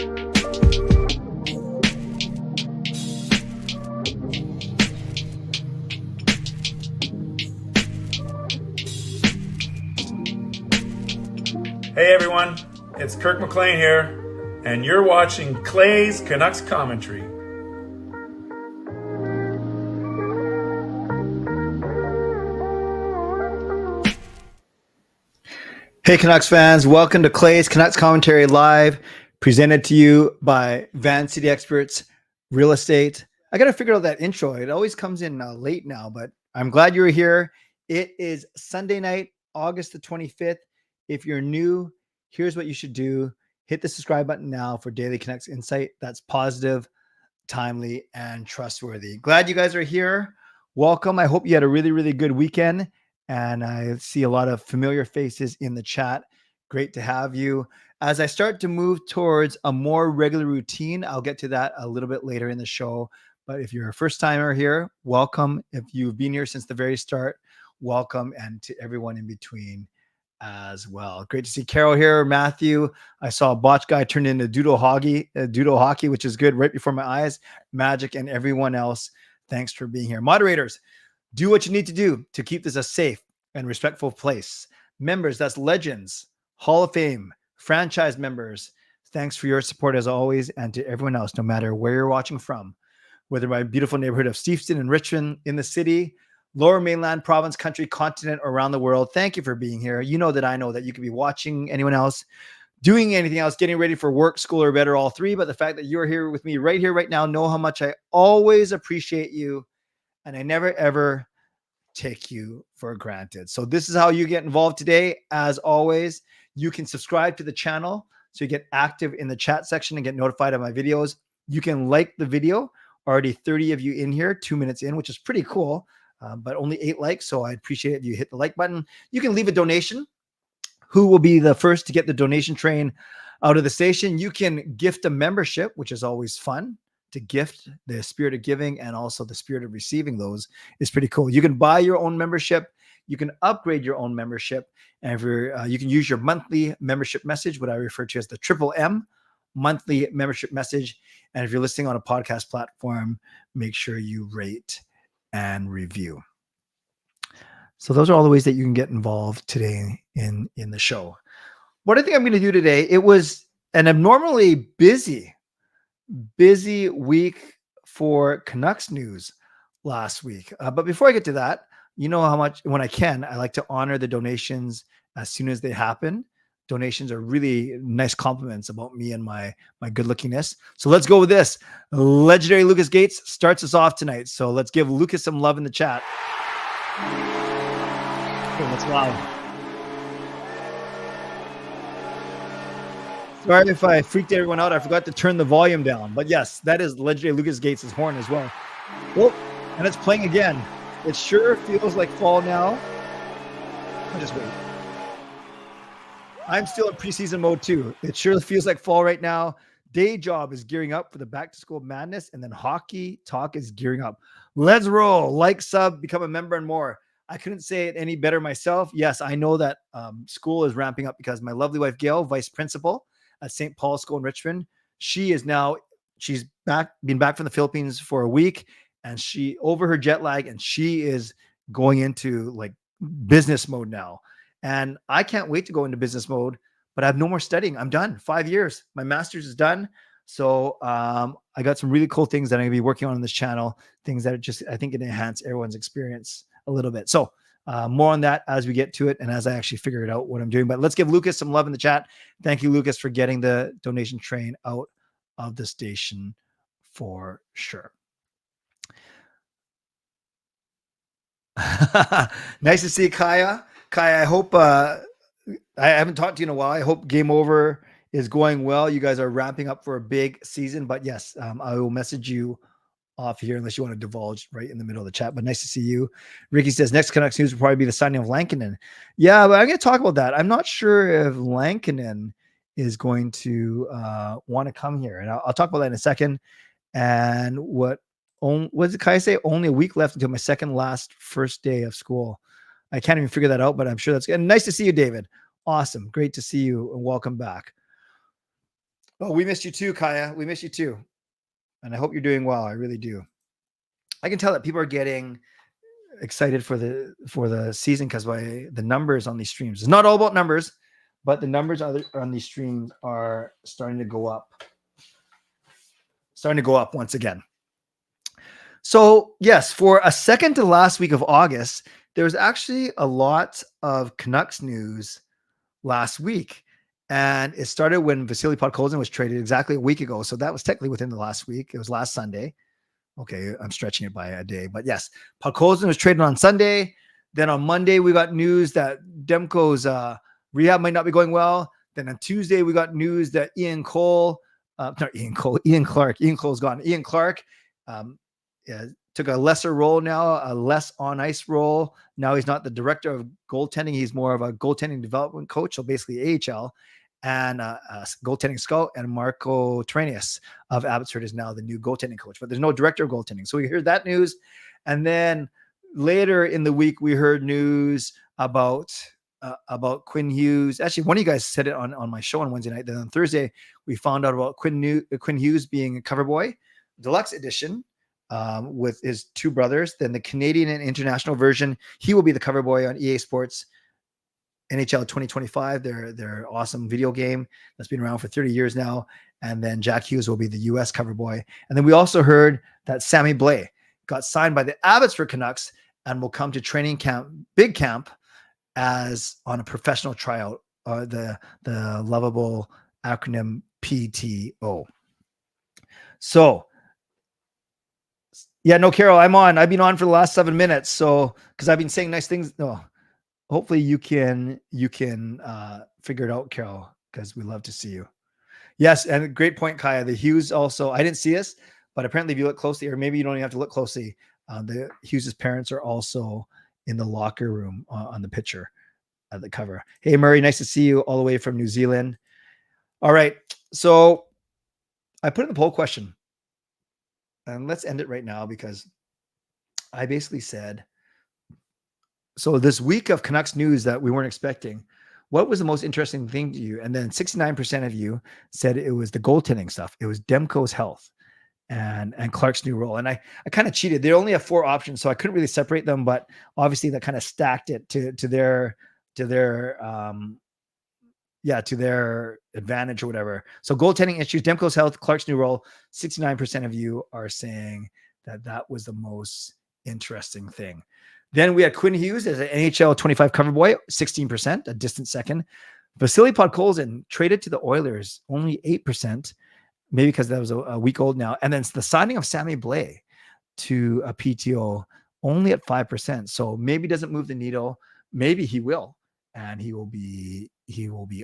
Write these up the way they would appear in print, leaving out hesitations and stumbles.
Hey everyone, it's Kirk McLean here, and you're watching Clay's Canucks commentary. Hey Canucks fans, welcome to Clay's Canucks Commentary Live, presented to you by Van City Experts Real Estate. I got to figure out that intro. It always comes in late now, but I'm glad you're here. It is Sunday night, August the 25th. If you're new, here's what you should do. Hit the subscribe button now for daily Canucks insight that's positive, timely, and trustworthy. Glad you guys are here. Welcome. I hope you had a really, really good weekend. And I see a lot of familiar faces in the chat. Great to have you. As I start to move towards a more regular routine, I'll get to that a little bit later in the show. But if you're a first timer here, welcome. If you've been here since the very start, welcome. And to everyone in between as well. Great to see Carol here. Matthew, I saw a botch guy turn into doodle hockey, which is good right before my eyes. Magic and everyone else, thanks for being here. Moderators, do what you need to do to keep this a safe and respectful place. Members, that's legends, Hall of Fame, franchise members, thanks for your support as always. And to everyone else, no matter where you're watching from, whether my beautiful neighborhood of Steveston and Richmond, in the city, Lower Mainland, province, country, continent, around the world, thank you for being here. You know that I know that you could be watching anyone else, doing anything else, getting ready for work, school, or better, all three. But the fact that you're here with me right here, right now, know how much I always appreciate you. And I never, ever take you for granted. So this is how you get involved today. As always, you can subscribe to the channel so you get active in the chat section and get notified of my videos. You can like the video. Already 30 of you in here, 2 minutes in, which is pretty cool. But only 8 likes, so I appreciate it if you hit the like button. You can leave a donation. Who will be the first to get the donation train out of the station? You can gift a membership, which is always fun. To gift, the spirit of giving and also the spirit of receiving those is pretty cool. You can buy your own membership. You can upgrade your own membership. And if you're, you can use your monthly membership message, what I refer to as the triple M, monthly membership message. And if you're listening on a podcast platform, make sure you rate and review. So those are all the ways that you can get involved today in the show. What I think I'm going to do today, it was an abnormally busy week for Canucks news last week. But before I get to that, you know how much, when I can, I like to honor the donations as soon as they happen. Donations are really nice compliments about me and my good lookingness. So let's go with this. Legendary Lucas Gates starts us off tonight. So let's give Lucas some love in the chat. Oh, that's loud. Sorry if I freaked everyone out. I forgot to turn the volume down. But yes, that is legendary Lucas Gates' horn as well. Oh, and it's playing again. It sure feels like fall now. I'll just wait. I'm still in preseason mode too. It sure feels like fall right now. Day job is gearing up for the back to school madness, and then hockey talk is gearing up. Let's roll. Like, sub, become a member, and more. I couldn't say it any better myself. Yes, I know that school is ramping up because my lovely wife Gail, vice principal at St. Paul's School in Richmond, she's been back from the Philippines for a week, and she over her jet lag, and she is going into like business mode now. And I can't wait to go into business mode, but I have no more studying. I'm done. 5 years. My master's is done. So I got some really cool things that I'm going to be working on this channel, things that are just, I think, it enhance everyone's experience a little bit. So more on that as we get to it and as I actually figure it out what I'm doing. But let's give Lucas some love in the chat. Thank you, Lucas, for getting the donation train out of the station for sure. Nice to see you, Kaya. Kaya, I hope I haven't talked to you in a while. I hope Game Over is going well. You guys are wrapping up for a big season, but yes, I will message you off here unless you want to divulge right in the middle of the chat. But nice to see you. Ricky says next Canucks news will probably be the signing of Lankinen. Yeah, but I'm going to talk about that. I'm not sure if Lankinen is going to want to come here, and I'll talk about that in a second. And what did Kai say? Only a week left until my first day of school. I can't even figure that out, but I'm sure that's good. And nice to see you, David. Awesome. Great to see you and welcome back. Oh, we missed you too, Kaya. We missed you too. And I hope you're doing well. I really do. I can tell that people are getting excited for the season because by the numbers on these streams. It's not all about numbers, but the numbers on these streams are starting to go up. Starting to go up once again. So yes, for a second to last week of August, there was actually a lot of Canucks news last week. And it started when Vasily Podkolzin was traded exactly a week ago. So that was technically within the last week. It was last Sunday. Okay, I'm stretching it by a day. But yes, Podkolzin was traded on Sunday. Then on Monday, we got news that Demko's rehab might not be going well. Then on Tuesday, we got news that Ian Cole's gone. Ian Clark took a lesser role now, a less on-ice role. Now he's not the director of goaltending. He's more of a goaltending development coach, so basically AHL. And a goaltending scout, and Marco Trenius of Abbotsford is now the new goaltending coach, but there's no director of goaltending. So we heard that news. And then later in the week, we heard news about Quinn Hughes. Actually, one of you guys said it on my show on Wednesday night. Then on Thursday, we found out about Quinn Hughes being a cover boy, deluxe edition, with his two brothers. Then the Canadian and international version, he will be the cover boy on EA Sports NHL 2025, their awesome video game that's been around for 30 years now. And then Jack Hughes will be the US cover boy. And then we also heard that Sammy Blais got signed by the Abbotsford Canucks and will come to training camp, big camp, as on a professional tryout, the lovable acronym PTO. So yeah, no, Carol, I've been on for the last 7 minutes. So, cause I've been saying nice things. No, hopefully you can figure it out, Carol, because we love to see you. Yes, and a great point, Kaya. The Hughes also, I didn't see this, but apparently if you look closely, or maybe you don't even have to look closely, the Hughes' parents are also in the locker room on the picture at the cover. Hey, Murray, nice to see you all the way from New Zealand. All right, so I put in the poll question, and let's end it right now because I basically said, so this week of Canucks news that we weren't expecting, what was the most interesting thing to you? And then 69% of you said it was the goaltending stuff. It was Demko's health and Clark's new role. And I kind of cheated. They only have 4 options, so I couldn't really separate them, but obviously that kind of stacked it to their advantage or whatever. So goaltending issues, Demko's health, Clark's new role. 69% of you are saying that was the most interesting thing. Then we had Quinn Hughes as an NHL 25 cover boy, 16%, a distant second. Vasily Podkolzin traded to the Oilers, only 8%, maybe because that was a week old now. And then the signing of Sammy Blais to a PTO, only at 5%. So maybe doesn't move the needle. Maybe he will, and he will be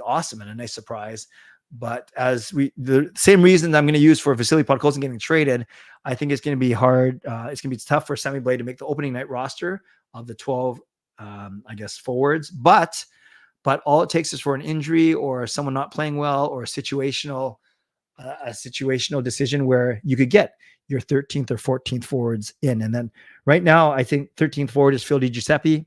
awesome and a nice surprise. But the same reason I'm going to use for Vasily Podkolzin getting traded, I think it's going to be hard. It's going to be tough for Sammy Blais to make the opening night roster of the 12, forwards. But all it takes is for an injury or someone not playing well or a situational decision where you could get your 13th or 14th forwards in. And then right now, I think 13th forward is Phil DiGiuseppe,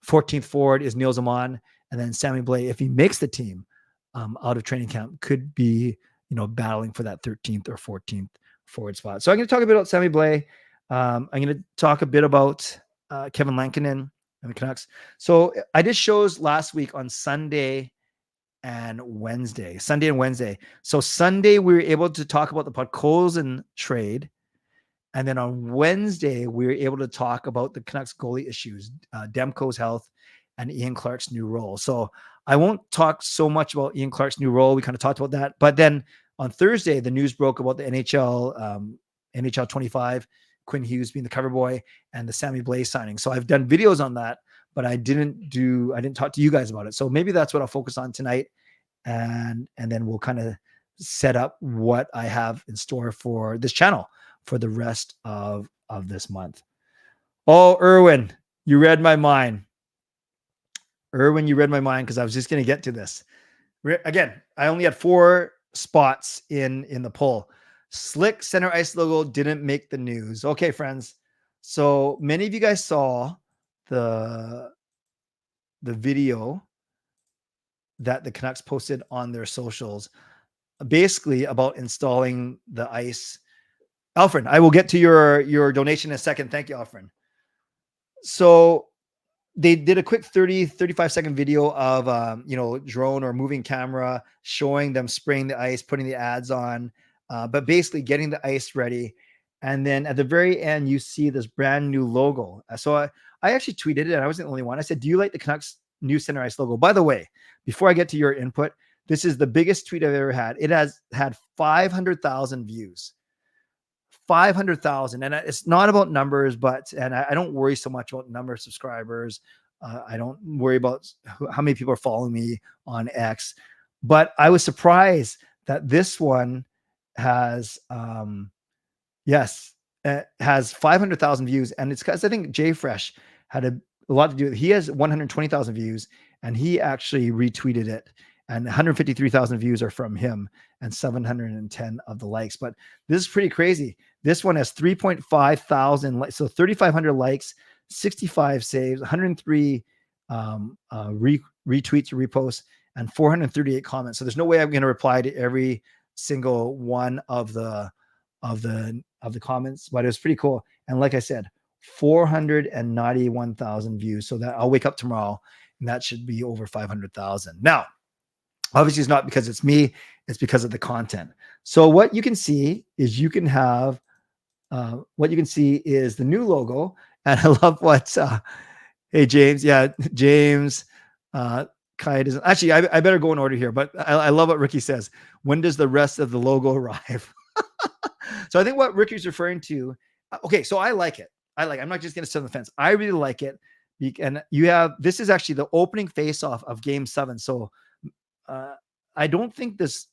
14th forward is Neil Zaman, and then Sammy Blais, if he makes the team out of training camp, could be battling for that 13th or 14th forward spot. So I'm going to talk a bit about Sammy Blais. I'm going to talk a bit about Kevin Lankinen and the Canucks. So I did shows last week on Sunday and Wednesday. So Sunday, we were able to talk about the Podkolzin trade. And then on Wednesday, we were able to talk about the Canucks goalie issues, Demko's health and Ian Clark's new role. So I won't talk so much about Ian Clark's new role. We kind of talked about that. But then on Thursday, the news broke about the NHL 25, Quinn Hughes being the cover boy, and the Sammy Blais signing. So I've done videos on that, but I didn't talk to you guys about it. So maybe that's what I'll focus on tonight. And then we'll kind of set up what I have in store for this channel for the rest of this month. Oh, Erwin, you read my mind. Because I was just going to get to this. Again, I only had 4 spots in the poll. Slick center ice logo didn't make the news. Okay, friends. So many of you guys saw the video that the Canucks posted on their socials basically about installing the ice. Alfred, I will get to your donation in a second. Thank you, Alfred. So they did a quick 35-second video of, drone or moving camera showing them spraying the ice, putting the ads on, but basically getting the ice ready. And then at the very end, you see this brand new logo. So I actually tweeted it, and I wasn't the only one. I said, do you like the Canucks new center ice logo? By the way, before I get to your input, this is the biggest tweet I've ever had. It has had 500,000 views. 500,000. And it's not about numbers, and I don't worry so much about number of subscribers. I don't worry about how many people are following me on X, but I was surprised that this one has, has 500,000 views. And it's because I think JFresh had a lot to do with it. He has 120,000 views, and he actually retweeted it. And 153,000 views are from him and 710 of the likes. But this is pretty crazy. This one has 3.5 thousand likes. So 3,500 likes, 65 saves, 103 retweets or reposts, and 438 comments. So there's no way I'm going to reply to every single one of the comments, but it was pretty cool. And like I said, 491,000 views. So that I'll wake up tomorrow and that should be over 500,000. Now, obviously, it's not because it's me, it's because of the content. So what you can see is the new logo. And I love what, hey, James. Yeah, James, Kai doesn't. Actually, I better go in order here, but I love what Ricky says. When does the rest of the logo arrive? So I think what Ricky's referring to, okay, so I like it. I'm not just going to sit on the fence. I really like it. And this is actually the opening face-off of Game 7. So I don't think this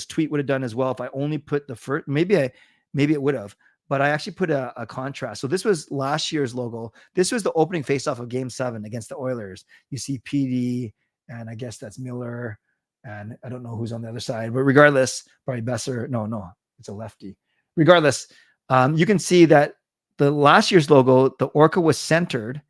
tweet would have done as well if I only put the first. Maybe it would have, but I actually put a contrast. So this was last year's logo. This was the opening faceoff of Game 7 against the Oilers. You see PD, and I guess that's Miller, and I don't know who's on the other side. But regardless, probably Besser. No, it's a lefty. Regardless, you can see that the last year's logo, the Orca was centered,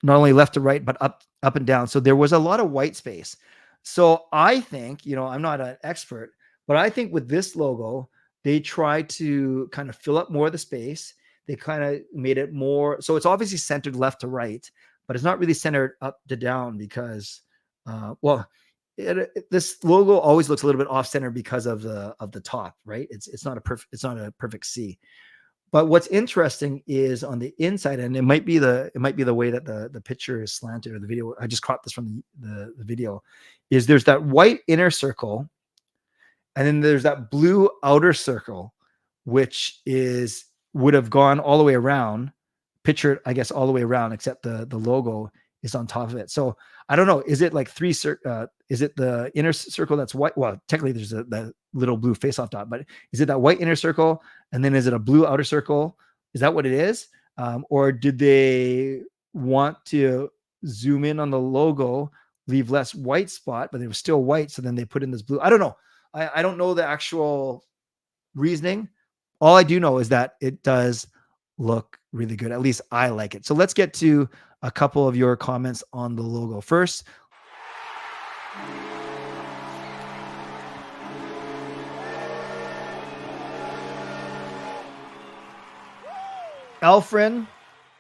not only left to right, but up and down. So there was a lot of white space. So I think, I'm not an expert, but I think with this logo, they tried to kind of fill up more of the space. They kind of made it more. So it's obviously centered left to right, but it's not really centered up to down because, this logo always looks a little bit off center because of the top, right? It's not a perfect C. But what's interesting is on the inside, and it might be the way that the picture is slanted or the video. I just caught this from the video. Is there's that white inner circle, and then there's that blue outer circle, which would have gone all the way around, pictured, I guess, all the way around, except the logo is on top of it. So I don't know. Is it like is it the inner circle that's white? Well, technically there's the little blue face-off dot, but is it that white inner circle? And then is it a blue outer circle? Is that what it is? Or did they want to zoom in on the logo, leave less white spot, but it was still white. So then they put in this blue. I don't know. I don't know the actual reasoning. All I do know is that it does look really good. At least I like it. So let's get to a couple of your comments on the logo. First, Alfred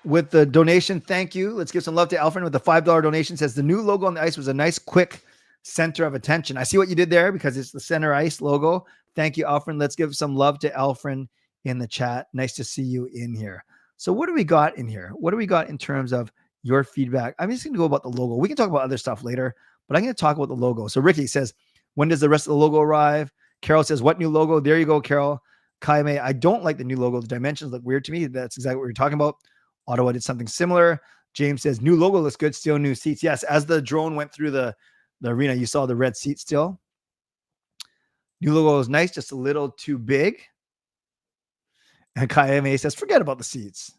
with the donation. Thank you. Let's give some love to Alfred with the $5 donation. Says the new logo on the ice was a nice, quick center of attention. I see what you did there because it's the center ice logo. Thank you, Alfred. Let's give some love to Alfred in the chat. Nice to see you in here. So what do we got in here? What do we got in terms of your feedback? I'm just going to go about the logo. We can talk about other stuff later, but I'm going to talk about the logo. So Ricky says, when does the rest of the logo arrive? Carol says, what new logo? There you go, Carol. Kai May, I don't like the new logo. The dimensions look weird to me. That's exactly what we're talking about. Ottawa did something similar. James says, new logo looks good. Still new seats. Yes, as the drone went through the arena, you saw the red seats still. New logo is nice, just a little too big. And Kai May says, forget about the seats.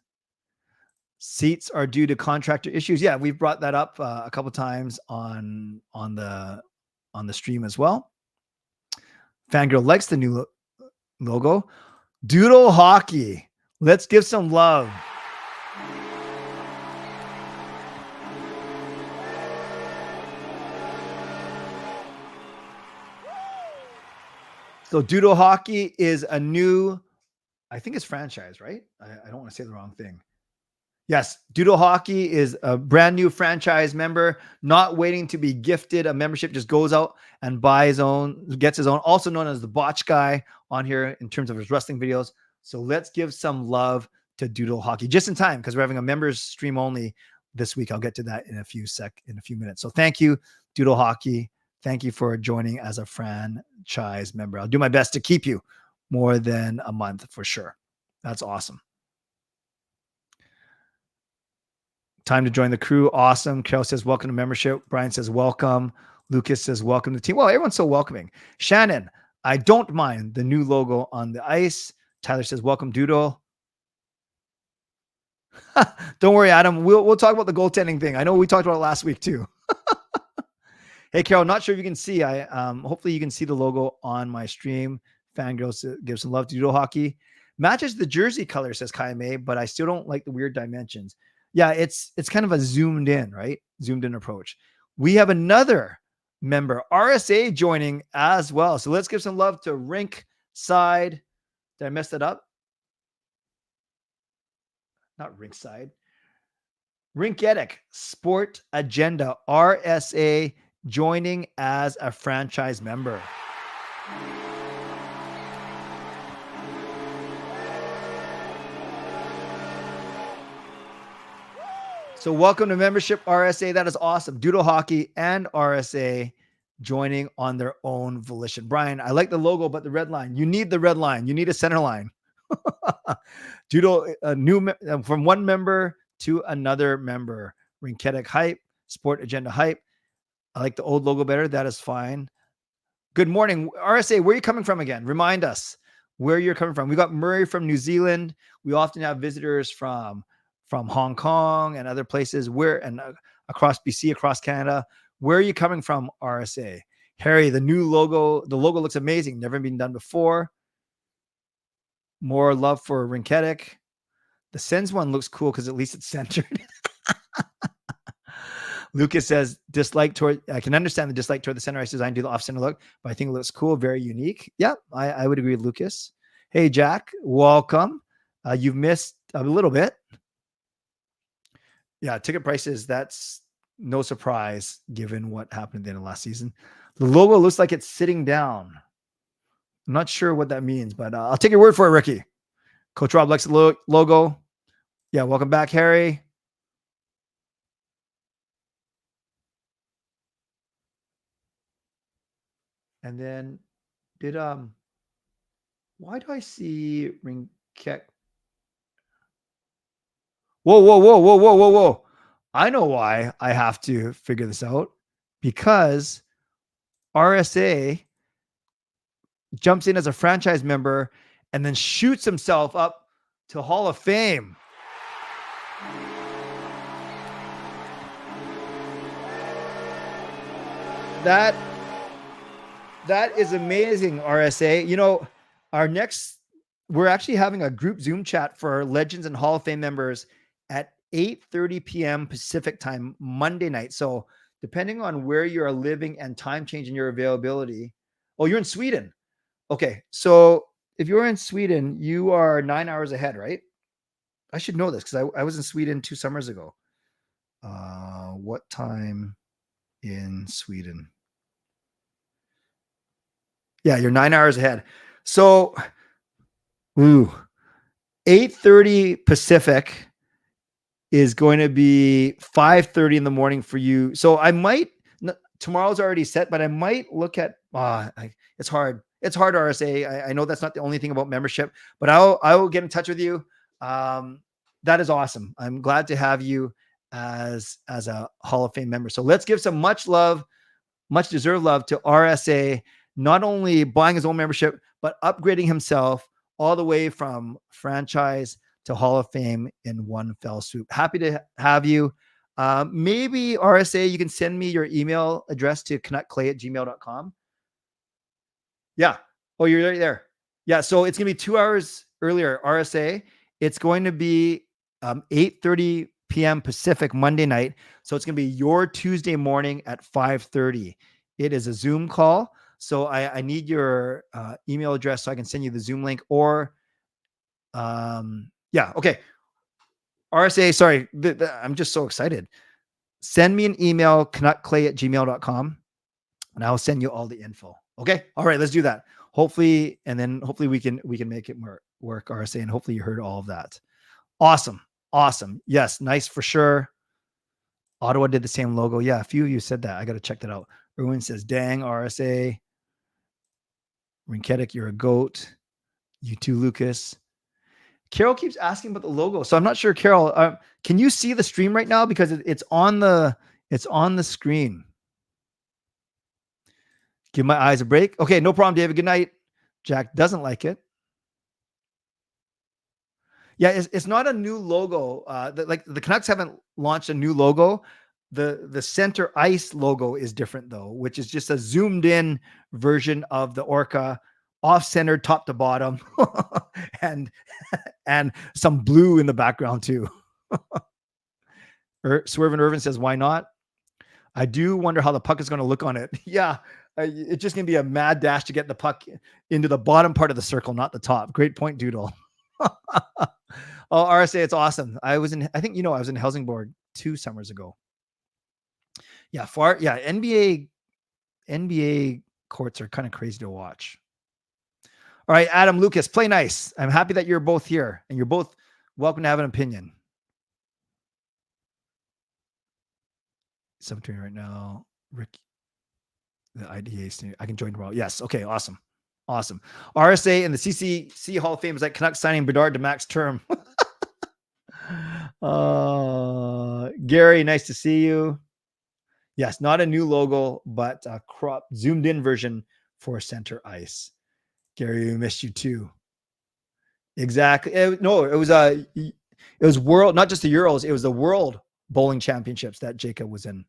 Seats are due to contractor issues. Yeah, we've brought that up a couple times on the stream as well. Fangirl likes the new logo. Doodle hockey. Let's give some love. So Doodle Hockey is a new, I think it's franchise, right? I don't want to say the wrong thing. Yes, Doodle Hockey is a brand new franchise member, not waiting to be gifted a membership, just goes out and buys his own, gets his own, also known as the Botch Guy on here in terms of his wrestling videos. So let's give some love to Doodle Hockey just in time because we're having a members stream only this week. I'll get to that in a few minutes. So thank you, Doodle Hockey. Thank you for joining as a franchise member. I'll do my best to keep you more than a month for sure. That's awesome. Time to join the crew. Awesome. Carol says, welcome to membership. Brian says, welcome. Lucas says, welcome to the team. Well, everyone's so welcoming. Shannon, I don't mind the new logo on the ice. Tyler says, welcome, Doodle. Don't worry, Adam. We'll talk about the goaltending thing. I know we talked about it last week too. Hey, Carol, not sure if you can see. Hopefully you can see the logo on my stream. Fangirls give some love to Doodle Hockey. Matches the jersey color, says Kai May, but I still don't like the weird dimensions. Yeah, it's kind of a zoomed in, right? Zoomed in approach. We have another member, RSA, joining as well. So let's give some love to Rink Side. Did I mess that up? Not Rink Side. Rinketic Sport Agenda, RSA, joining as a franchise member. So welcome to membership, RSA. That is awesome. Doodle Hockey and RSA joining on their own volition. Brian, I like the logo, but the red line. You need the red line. You need a center line. Doodle, from one member to another member. Rinketic hype, Sport Agenda hype. I like the old logo better. That is fine. Good morning, RSA. Where are you coming from again? Remind us where you're coming from. We got Murray from New Zealand. We often have visitors from Hong Kong and other places, across BC, across Canada. Where are you coming from, RSA? Harry, the logo looks amazing. Never been done before. More love for Rinketic. The Sens one looks cool because at least it's centered. Lucas says, I can understand the dislike toward the center ice design, do the off-center look, but I think it looks cool, very unique. Yeah, I would agree with Lucas. Hey, Jack, welcome. You've missed a little bit. Yeah, ticket prices, that's no surprise given what happened at the end of last season. The logo looks like it's sitting down. I'm not sure what that means, but I'll take your word for it, Ricky. Coach Rob likes the logo. Yeah, welcome back, Harry. And then why do I see Rinketic? Whoa. I know why I have to figure this out. Because RSA jumps in as a franchise member and then shoots himself up to Hall of Fame. That is amazing, RSA. You know, we're actually having a group Zoom chat for Legends and Hall of Fame members at 8:30 p.m. Pacific time, Monday night. So depending on where you're living and time change in your availability. Oh, you're in Sweden. Okay. So if you're in Sweden, you are 9 hours ahead, right? I should know this because I was in Sweden 2 summers ago. What time in Sweden? Yeah, you're 9 hours ahead. So, 8:30 Pacific is going to be 5:30 in the morning for you. So I might, tomorrow's already set, but I might look at, it's hard. It's hard, RSA. I know that's not the only thing about membership, but I will get in touch with you. That is awesome. I'm glad to have you as a Hall of Fame member. So let's give some much deserved love to RSA, not only buying his own membership, but upgrading himself all the way from franchise to Hall of Fame in one fell swoop. Happy to have you. Maybe RSA, you can send me your email address to canuckclay@gmail.com. Yeah. Oh, you're right there. Yeah. So it's going to be 2 hours earlier, RSA. It's going to be 8:30 p.m. Pacific Monday night. So it's going to be your Tuesday morning at 5:30. It is a Zoom call. So I need your email address so I can send you the Zoom link, or yeah, okay. RSA, sorry, I'm just so excited. Send me an email, canuckclay@gmail.com, and I'll send you all the info. Okay. All right, let's do that. Hopefully, and then hopefully we can make it work, RSA, and hopefully you heard all of that. Awesome. Awesome. Yes, nice for sure. Ottawa did the same logo. Yeah, a few of you said that. I got to check that out. Erwin says, dang, RSA. Rinketic, you're a goat. You too, Lucas. Carol keeps asking about the logo. So I'm not sure, Carol, can you see the stream right now? Because it's on the screen. Give my eyes a break. Okay, no problem, David. Good night. Jack doesn't like it. Yeah, it's not a new logo. Like the Canucks haven't launched a new logo. The center ice logo is different though, which is just a zoomed in version of the Orca, off-centered top to bottom, and some blue in the background too. Swerve and Irvin says, why not? I do wonder how the puck is going to look on it. Yeah, it's just going to be a mad dash to get the puck into the bottom part of the circle, not the top. Great point, Doodle. Oh, RSA, it's awesome. I think I was in Helsingborg 2 summers ago. Yeah, NBA courts are kind of crazy to watch. All right, Adam, Lucas, play nice. I'm happy that you're both here and you're both welcome to have an opinion. 17 right now. Rick, the IDA, I can join tomorrow. Yes. Okay. Awesome. Awesome. RSA and the CCC Hall of Fame is like Canucks signing Bedard to max term. Gary, nice to see you. Yes, not a new logo, but a crop zoomed in version for center ice. Gary, we missed you too. Exactly. It was world, not just the Euros. It was the World Bowling Championships that Jacob was in.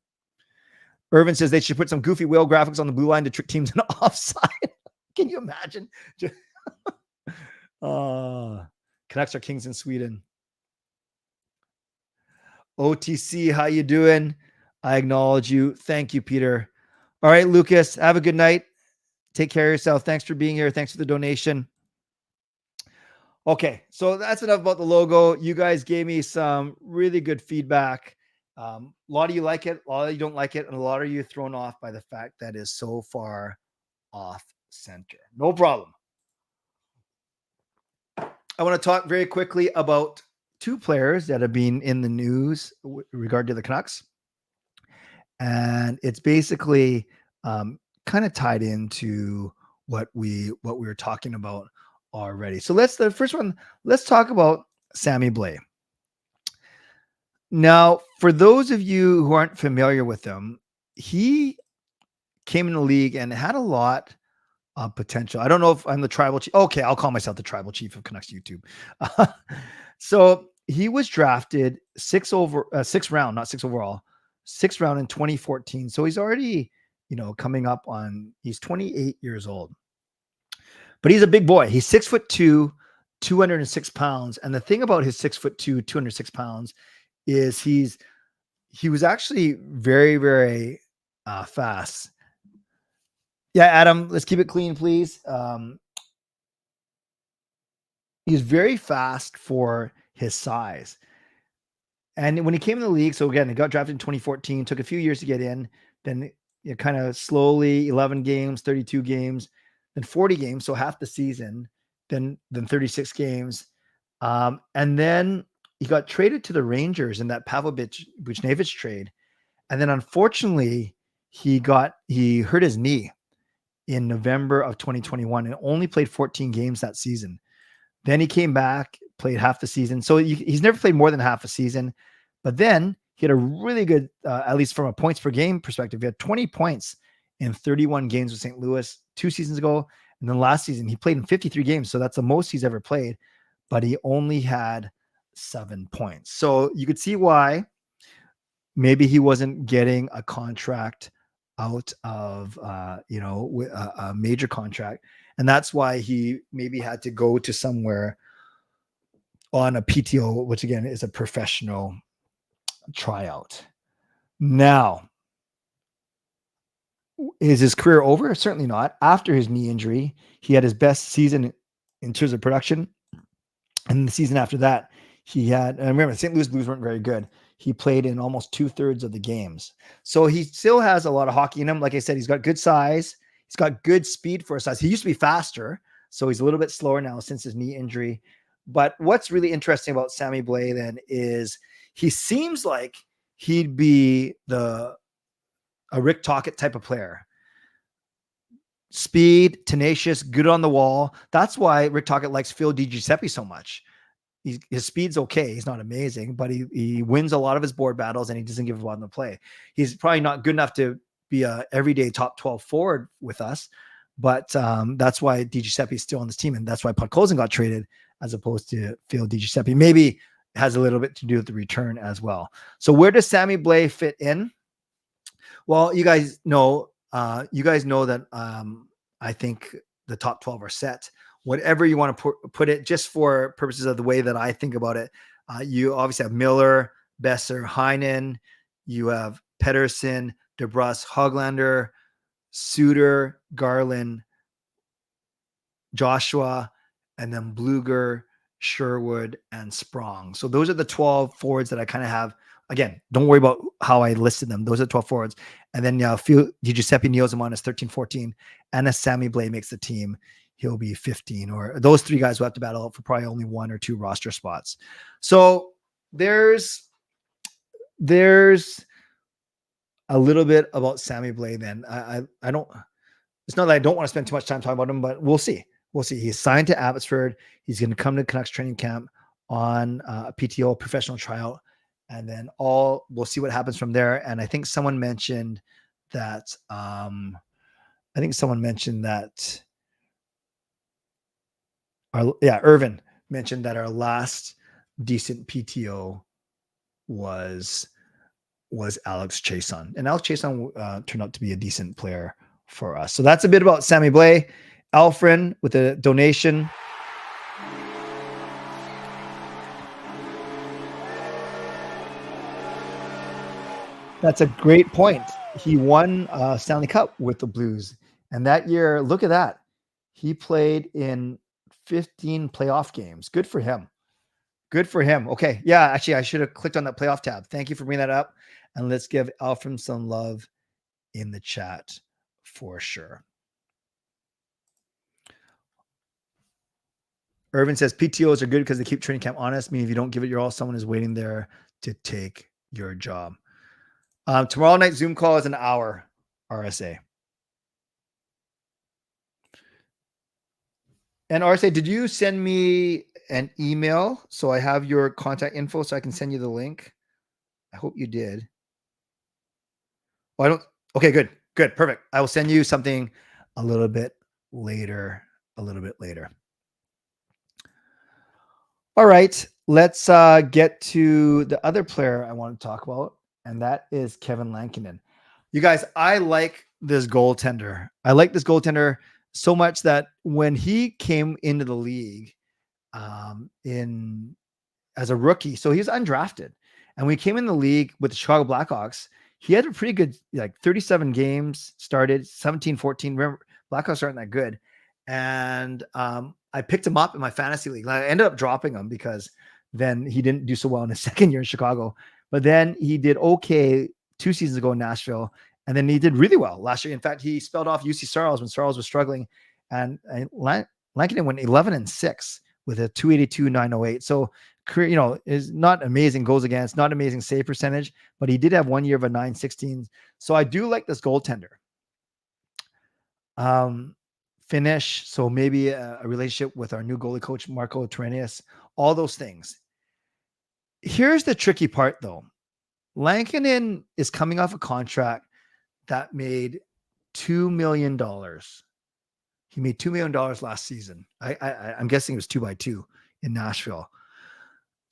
Irvin says they should put some goofy whale graphics on the blue line to trick teams into offside. Can you imagine? Canucks are kings in Sweden. OTC, how you doing? I acknowledge you. Thank you, Peter. All right, Lucas, have a good night. Take care of yourself. Thanks for being here. Thanks for the donation. Okay, so that's enough about the logo. You guys gave me some really good feedback. A lot of you like it, a lot of you don't like it, and a lot of you thrown off by the fact that is so far off center. No problem. I want to talk very quickly about 2 players that have been in the news with regard to the Canucks. And it's basically kind of tied into what we were talking about already. So the first one, let's talk about Sammy Blais. Now, for those of you who aren't familiar with him, he came in the league and had a lot of potential. I don't know if I'm the tribal chief. Okay, I'll call myself the tribal chief of Canucks YouTube. So he was drafted 6th round, not 6 overall, 6th round in 2014. So he's already, coming up on, he's 28 years old. But he's a big boy. He's 6'2", 206 pounds. And the thing about his 6'2", 206 pounds is he was actually very, very fast. Yeah, Adam, let's keep it clean, please. He's very fast for his size. And when he came in the league, so again, he got drafted in 2014, took a few years to get in, then kind of slowly 11 games, 32 games, then 40 games, so half the season, then 36 games. And then he got traded to the Rangers in that Pavel Buchnevich trade. And then unfortunately, he hurt his knee in November of 2021 and only played 14 games that season. Then he came back, played half the season. So he's never played more than half a season. But then he had a really good, at least from a points per game perspective, he had 20 points in 31 games with St. Louis 2 seasons ago. And then last season, he played in 53 games. So that's the most he's ever played. But he only had 7 points. So you could see why maybe he wasn't getting a contract out of, a major contract. And that's why he maybe had to go to somewhere on a PTO, which again is a professional tryout. Now, Is his career over? Certainly not. After his knee injury, he had his best season in terms of production. And the season after that, he had, and remember, the St. Louis Blues weren't very good. He played in almost 2/3 of the games. So he still has a lot of hockey in him. Like I said, he's got good size. He's got good speed for his size. He used to be faster. So he's a little bit slower now since his knee injury. But what's really interesting about Sammy Blais then is he seems like he'd be a Rick Tocchet type of player. Speed, tenacious, good on the wall. That's why Rick Tocchet likes Phil DiGiuseppe so much. His speed's okay. He's not amazing, but he wins a lot of his board battles and he doesn't give up on the play. He's probably not good enough to be a everyday top 12 forward with us, but that's why DiGiuseppe is still on this team, and that's why Podkolzin got traded as opposed to Phil DiGiuseppe. Maybe has a little bit to do with the return as well. So where does Sammy Blais fit in? Well, you guys know that I think the top 12 are set. Whatever you want to put it, just for purposes of the way that I think about it, you obviously have Miller, Besser, Heinen. You have Pettersson, DeBrus, Höglander, Suter, Garland, Joshua, and then Bluger, Sherwood, and Sprong. So those are the 12 forwards that I kind of have. Again, don't worry about how I listed them. Those are the 12 forwards. And then Giuseppe Nielsen is 13, 14. And as Sammy Blais makes the team, he'll be 15. Or those three guys will have to battle out for probably only 1 or 2 roster spots. So there's a little bit about Sammy Blais then. I don't, it's not that I don't want to spend too much time talking about him, but we'll see. We'll see. He's signed to Abbotsford. He's going to come to Canucks training camp on a PTO, professional tryout. And then we'll see what happens from there. And I think someone mentioned that, Irvin mentioned that our last decent PTO was Alex Chason. And Alex Chason turned out to be a decent player for us. So that's a bit about Sammy Blais. Alfred with a donation. That's a great point. He won Stanley Cup with the Blues. And that year, look at that. He played in 15 playoff games. Good for him. Good for him. Okay. Yeah, actually, I should have clicked on that playoff tab. Thank you for bringing that up. And let's give Alfred some love in the chat for sure. Irvin says PTOs are good because they keep training camp honest. Meaning if you don't give it your all, someone is waiting there to take your job. Tomorrow night Zoom call is an hour RSA. And RSA, did you send me an email so I have your contact info so I can send you the link? I hope you did. Oh, I don't. Okay, good. Perfect. I will send you something a little bit later. All right, let's get to the other player I want to talk about, and that is Kevin Lankinen. You guys, I like this goaltender. I like this goaltender so much that when he came into the league as a rookie, so he was undrafted, and when he came in the league with the Chicago Blackhawks, he had a pretty good, 37 games started, 17, 14. Remember, Blackhawks aren't that good. And I picked him up in my fantasy league. I ended up dropping him because then he didn't do so well in his second year in Chicago. But then he did okay 2 seasons ago in Nashville. And then he did really well last year. In fact, he spelled off UC Saros when Saros was struggling. And Lankinen went 11-6 with a 282-908. So, is not amazing goals against, not amazing save percentage, but he did have 1 year of a 916. So I do like this goaltender. Finish. So maybe a relationship with our new goalie coach, Marco Terenius, all those things. Here's the tricky part though. Lankinen is coming off a contract that made $2 million. He made $2 million last season. I'm guessing it was 2 by 2 in Nashville.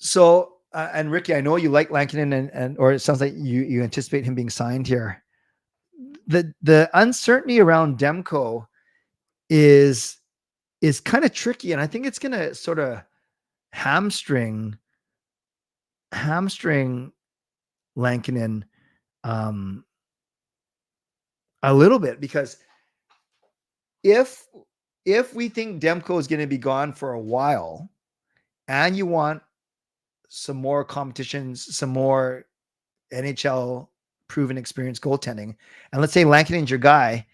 So, and Ricky, I know you like Lankinen or it sounds like you anticipate him being signed here. The uncertainty around Demko is kind of tricky. And I think it's going to sort of hamstring Lankinen a little bit, because if we think Demko is going to be gone for a while, and you want some more competitions, some more NHL proven experience goaltending, and let's say Lankinen's your guy,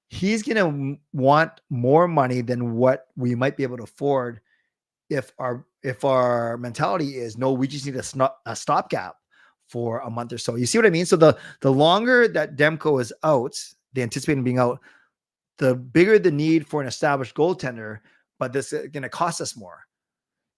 he's going to want more money than what we might be able to afford if our mentality is, no, we just need a stopgap for a month or so. You see what I mean? So the longer that Demko is out, they anticipate him being out, the bigger the need for an established goaltender, but this is going to cost us more.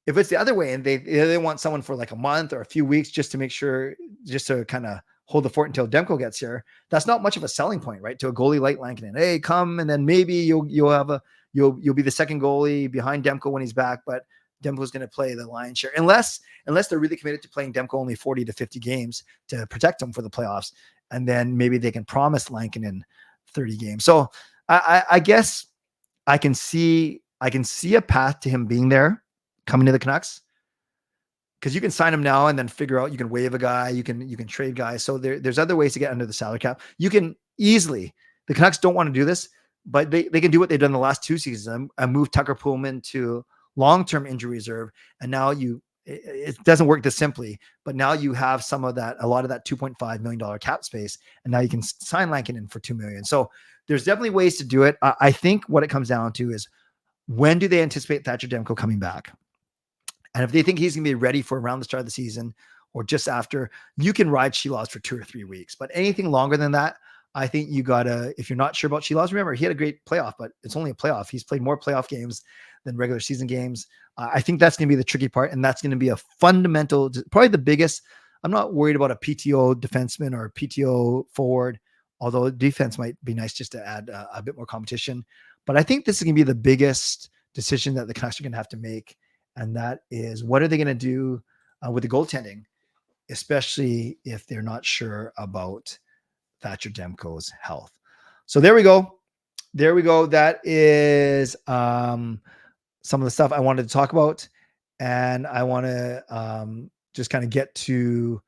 If it's the other way and they want someone for like a month or a few weeks just to make sure, just to kind of hold the fort until Demko gets here, that's not much of a selling point, right? To a goalie like Lankinen, hey, come, and then maybe you'll be the second goalie behind Demko when he's back, but Demko's going to play the lion's share, unless they're really committed to playing Demko only 40 to 50 games to protect him for the playoffs, and then maybe they can promise Lankinen 30 games. So I guess I can see a path to him being there, coming to the Canucks, because you can sign him now and then figure out, you can waive a guy, you can trade guys. So there's other ways to get under the salary cap. You can easily, the Canucks don't want to do this, but they can do what they've done the last two seasons and move Tucker Pullman to long-term injury reserve. And now it doesn't work this simply, but now you have a lot of that $2.5 million cap space. And now you can sign Lankinen for $2 million. So there's definitely ways to do it. I think what it comes down to is, when do they anticipate Thatcher Demko coming back? And if they think he's going to be ready for around the start of the season or just after, you can ride Shilovs for 2 or 3 weeks. But anything longer than that, I think you gotta, if you're not sure about Shilovs, remember, he had a great playoff, but it's only a playoff. He's played more playoff games than regular season games. I think that's going to be the tricky part. And that's going to be a fundamental, probably the biggest. I'm not worried about a PTO defenseman or a PTO forward, although defense might be nice just to add a bit more competition. But I think this is going to be the biggest decision that the Canucks are going to have to make. And that is, what are they going to do with the goaltending, especially if they're not sure about Thatcher Demko's health. So there we go. That is some of the stuff I wanted to talk about. And I want to just kind of get to,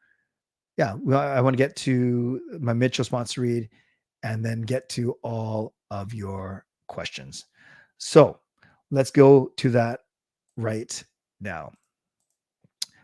I want to get to my Mitchell sponsor read and then get to all of your questions. So let's go to that right now.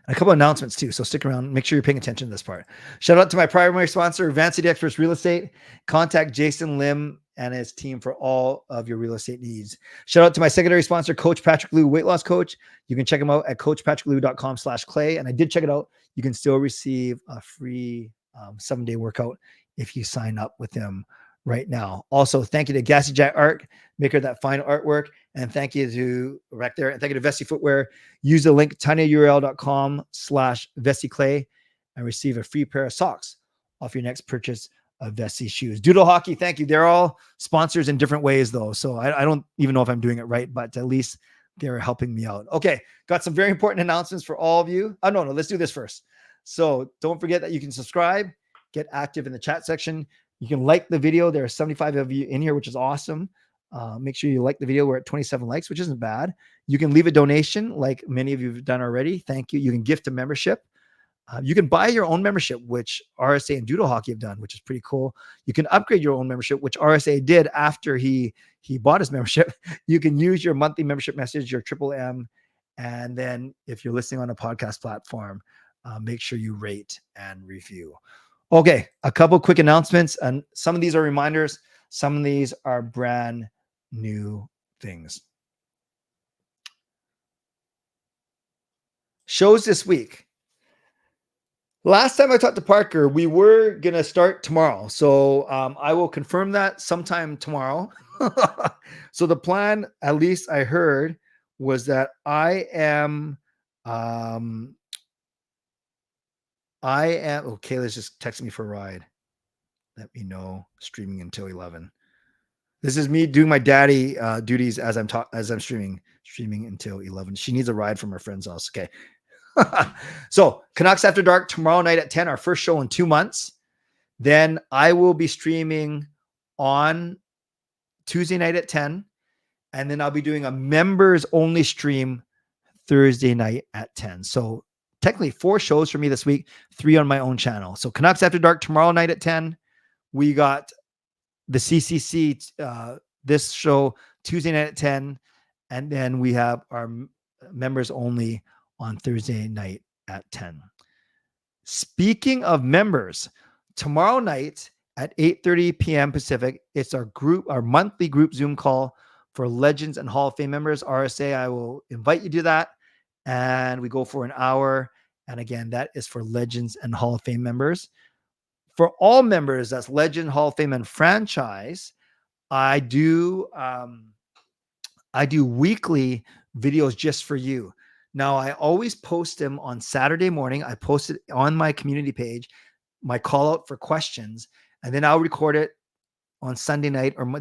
And a couple of announcements too. So stick around. Make sure you're paying attention to this part. Shout out to my primary sponsor, Rinketic Experts Real Estate. Contact Jason Lim and his team for all of your real estate needs. Shout out to my secondary sponsor, Coach Patrick Liu, weight loss coach. You can check him out at coachpatrickliu.com/clay. And I did check it out. You can still receive a free 7-day workout if you sign up with him right now. Also, thank you to Gassy Jack Art, maker of that fine artwork. And thank you to right there. And thank you to Vessi Footwear. Use the link tinyurl.com/VessiClay and receive a free pair of socks off your next purchase of Vessi shoes. Doodle Hockey, thank you. They're all sponsors in different ways though. So I don't even know if I'm doing it right, but at least they're helping me out. Okay. Got some very important announcements for all of you. Oh, no, let's do this first. So don't forget that you can subscribe, get active in the chat section. You can like the video. There are 75 of you in here, which is awesome. Make sure you like the video. We're at 27 likes, which isn't bad. You can leave a donation like many of you have done already. Thank you. You can gift a membership. You can buy your own membership, which RSA and Doodle Hockey have done, which is pretty cool. You can upgrade your own membership, which RSA did after he bought his membership. You can use your monthly membership message, your M. And then if you're listening on a podcast platform, make sure you rate and review. Okay, a couple quick announcements. And some of these are reminders. Some of these are brand new things. Shows this week. Last time I talked to Parker, we were going to start tomorrow. So I will confirm that sometime tomorrow. So the plan, at least I heard, was that I am, oh, Kayla's just texting me for a ride. Let me know, streaming until 11. This is me doing my daddy duties as I'm streaming until 11. She needs a ride from her friend's house. Okay. So Canucks After Dark tomorrow night at 10, our first show in 2 months. Then I will be streaming on Tuesday night at 10. And then I'll be doing a members only stream Thursday night at 10. So technically 4 shows for me this week, 3 on my own channel. So Canucks After Dark tomorrow night at 10. We got the CCC this show Tuesday night at 10, and then we have our members only on Thursday night at 10. Speaking of members, tomorrow night at 8:30 p.m. Pacific, it's our monthly group Zoom call for Legends and Hall of Fame members, RSA. I will invite you to that, and we go for an hour. And again, that is for Legends and Hall of Fame members. For all members, that's Legend, Hall of Fame, and franchise. I do weekly videos just for you. Now, I always post them on Saturday morning. I post it on my community page, my call out for questions, and then I'll record it on Sunday night or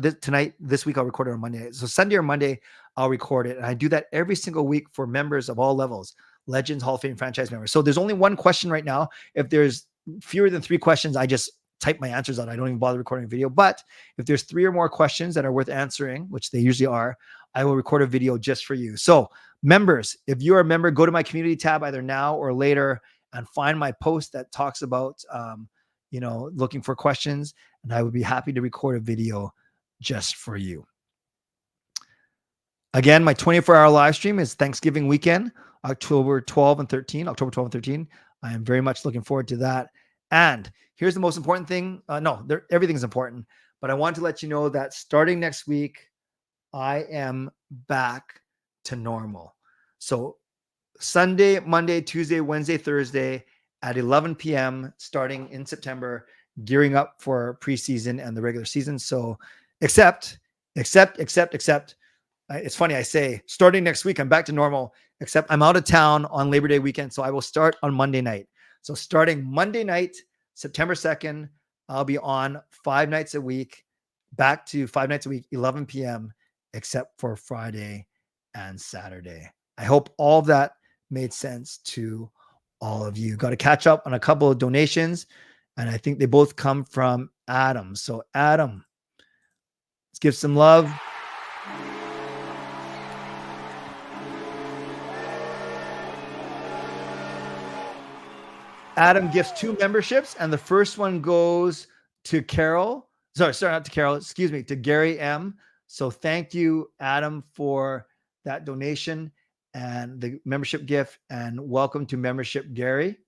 this week I'll record it on Monday night. So Sunday or Monday, I'll record it. And I do that every single week for members of all levels, Legends, Hall of Fame, franchise members. So there's only one question right now. If there's fewer than 3 questions, I just type my answers out. I don't even bother recording a video. But if there's 3 or more questions that are worth answering, which they usually are, I will record a video just for you. So members, if you're a member, go to my community tab either now or later and find my post that talks about, looking for questions. And I would be happy to record a video just for you. Again, my 24-hour live stream is Thanksgiving weekend, October 12 and 13. I am very much looking forward to that. And here's the most important thing. Everything's important. But I want to let you know that starting next week, I am back to normal. So Sunday, Monday, Tuesday, Wednesday, Thursday at 11 p.m. starting in September, gearing up for preseason and the regular season. So except, it's funny, I say starting next week, I'm back to normal, except I'm out of town on Labor Day weekend. So I will start on Monday night. So starting Monday night, September 2nd, I'll be on 5 nights a week, back to 5 nights a week, 11 p.m., except for Friday and Saturday. I hope all of that made sense to all of you. Got to catch up on a couple of donations, and I think they both come from Adam. So Adam, let's give some love. Adam gifts 2 memberships, and the first one goes to Carol. Sorry, not to Carol. Excuse me, to Gary M. So thank you, Adam, for that donation and the membership gift, and welcome to membership, Gary.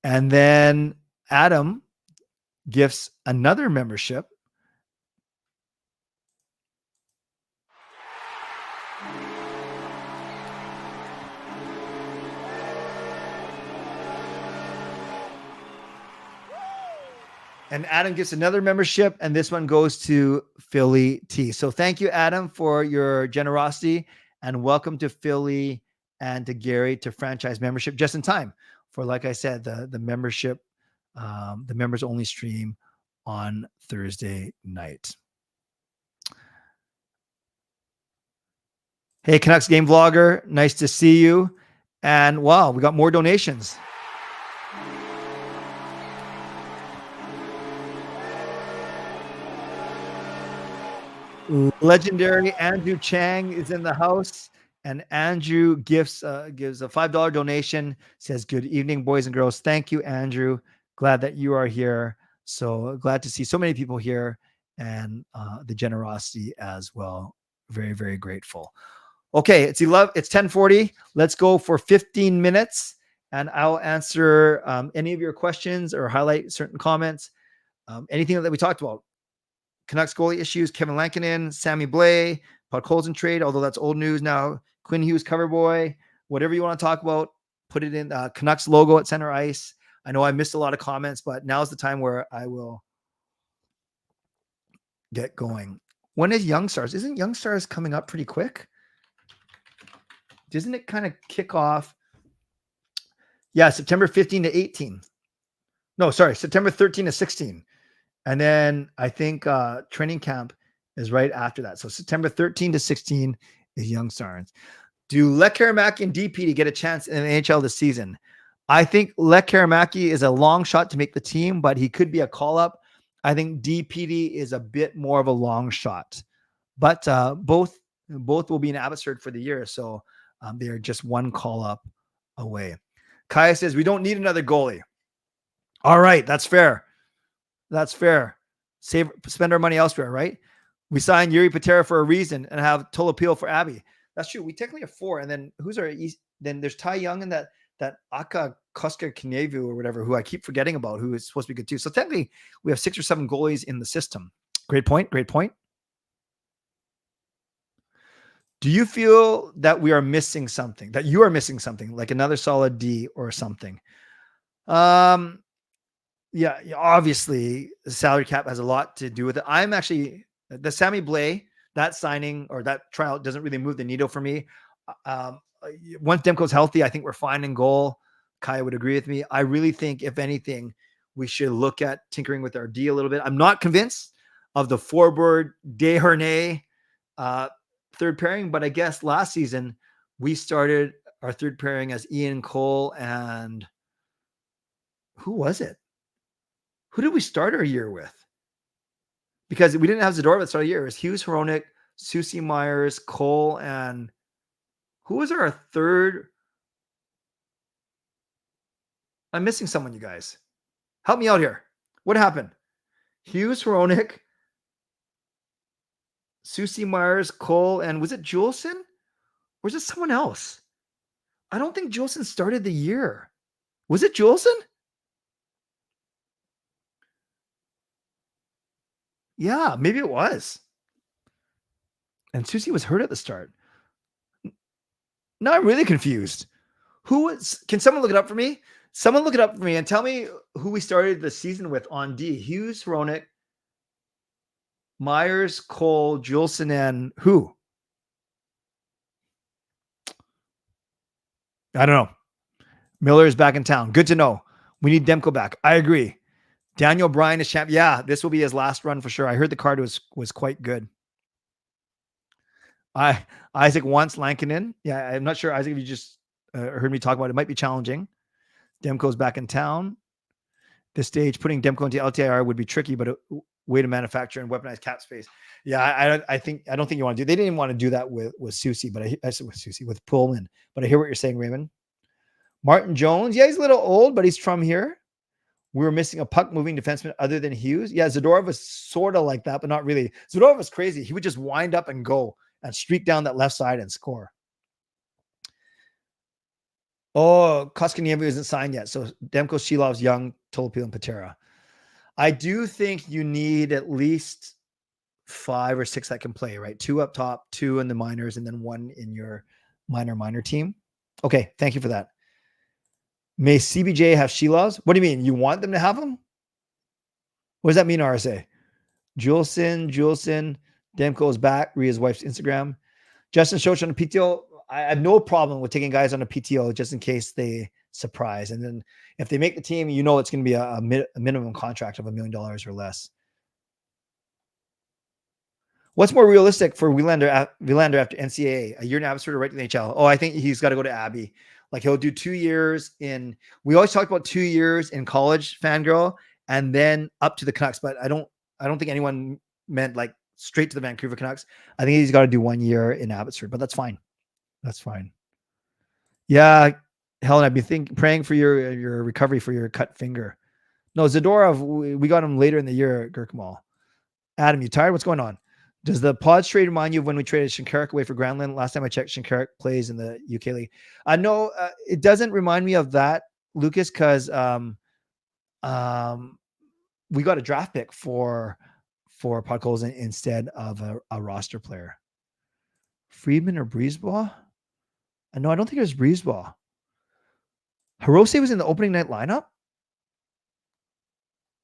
And then Adam gifts another membership. And Adam gets another membership, and this one goes to Philly T. So thank you, Adam, for your generosity, and welcome to Philly and to Gary to franchise membership just in time for, like I said, the membership, the members only stream on Thursday night. Hey, Canucks game vlogger, nice to see you. And wow, we got more donations. Legendary Andrew Chang is in the house, and Andrew gives a $5 donation, says, "Good evening, boys and girls." Thank you, Andrew. Glad that you are here. So glad to see so many people here, and the generosity as well. Very, very grateful. Okay, it's 10:40. Let's go for 15 minutes, and I'll answer any of your questions or highlight certain comments, anything that we talked about. Canucks goalie issues, Kevin Lankinen, Sammy Blais, Podkolzin trade, although that's old news now. Quinn Hughes cover boy, whatever you want to talk about, put it in. Canucks logo at center ice. I know I missed a lot of comments, but now's the time where I will get going. When is Young Stars? Isn't Young Stars coming up pretty quick? Doesn't it kind of kick off? Yeah, September 15 to 18. No, sorry, September 13 to 16. And then I think training camp is right after that. So September 13 to 16 is Young Stars. Do Lech Karamaki and DPD get a chance in the NHL this season? I think Lech Karamaki is a long shot to make the team, but he could be a call-up. I think DPD is a bit more of a long shot. But both will be in Abbotsford for the year, so they're just one call-up away. Kaya says, we don't need another goalie. All right, that's fair. That's fair. Spend our money elsewhere, right? We signed Yuri Patera for a reason and have Tolopil for Abby. That's true. We technically have 4. And then who's our East? Then there's Ty Young and that Aka Koska Kinevu or whatever, who I keep forgetting about, who is supposed to be good too. So technically we have 6 or 7 goalies in the system. Great point. Great point. Do you feel that we are missing something, that you are missing something, like another solid D or something? Yeah, obviously the salary cap has a lot to do with it. I'm actually the Sammy Blais, that signing or that tryout doesn't really move the needle for me. Once Demko's healthy, I think we're fine in goal. Kaya would agree with me. I really think, if anything, we should look at tinkering with our D a little bit. I'm not convinced of the forward Desharnais third pairing, but I guess last season we started our third pairing as Ian Cole and who was it? Who did we start our year with? Because we didn't have Zadorov at the start of the year. It was Hughes, Hronik, Susie Myers, Cole, and who was our third? I'm missing someone, you guys. Help me out here. What happened? Hughes, Hronik, Susie Myers, Cole, and was it Juleson? Or was it someone else? I don't think Juleson started the year. Was it Juleson? Yeah, maybe it was. And Susie was hurt at the start. Now I'm really confused. Can someone look it up for me? Someone look it up for me and tell me who we started the season with on D. Hughes, Hronik, Myers, Cole, Juleson, and who? I don't know. Miller is back in town. Good to know. We need Demko back. I agree. Daniel Bryan is champ. Yeah, this will be his last run for sure. I heard the card was quite good. Isaac wants Lankinen. Yeah, I'm not sure, Isaac, if you just heard me talk about it. It might be challenging. Demko's back in town. This stage, putting Demko into LTIR would be tricky, but a way to manufacture and weaponize cap space. Yeah, I don't think you want to do. They didn't want to do that with Susie, but I said with Susie, with Pullman. But I hear what you're saying, Raymond. Martin Jones, yeah, he's a little old, but he's from here. We were missing a puck moving defenseman other than Hughes. Yeah, Zadorov was sort of like that, but not really. Zadorov was crazy. He would just wind up and go and streak down that left side and score. Oh, Koskaniemi isn't signed yet. So Demko, Shilov's Young, Tolopil, and Patera. I do think you need at least 5 or 6 that can play, right? 2 up top, 2 in the minors, and then 1 in your minor team. Okay, thank you for that. May CBJ have Shilovs? What do you mean? You want them to have them? What does that mean, RSA? Juleson, Demko is back. Rhea's wife's Instagram. Justin Shoch on a PTO. I have no problem with taking guys on a PTO just in case they surprise. And then if they make the team, you know it's going to be a minimum contract of $1 million or less. What's more realistic for Wielander after NCAA? A year in Abbotsford or right to the NHL? Oh, I think he's got to go to Abby. Like he'll do 2 years in. We always talk about 2 years in college, Fangirl, and then up to the Canucks. But I don't think anyone meant like straight to the Vancouver Canucks. I think he's got to do 1 year in Abbotsford, but that's fine. That's fine. Yeah, Helen, I've been praying for your recovery for your cut finger. No, Zadorov, we got him later in the year, Gurkmal. Adam, you tired? What's going on? Does the Pods trade remind you of when we traded Shinkarik away for Granlund? Last time I checked, Shinkarik plays in the UK League. No, it doesn't remind me of that, Lucas, because we got a draft pick for Podkolzin instead of a roster player. Friedman or Breezebaugh? No, I don't think it was Breezebaugh. Hirose was in the opening night lineup?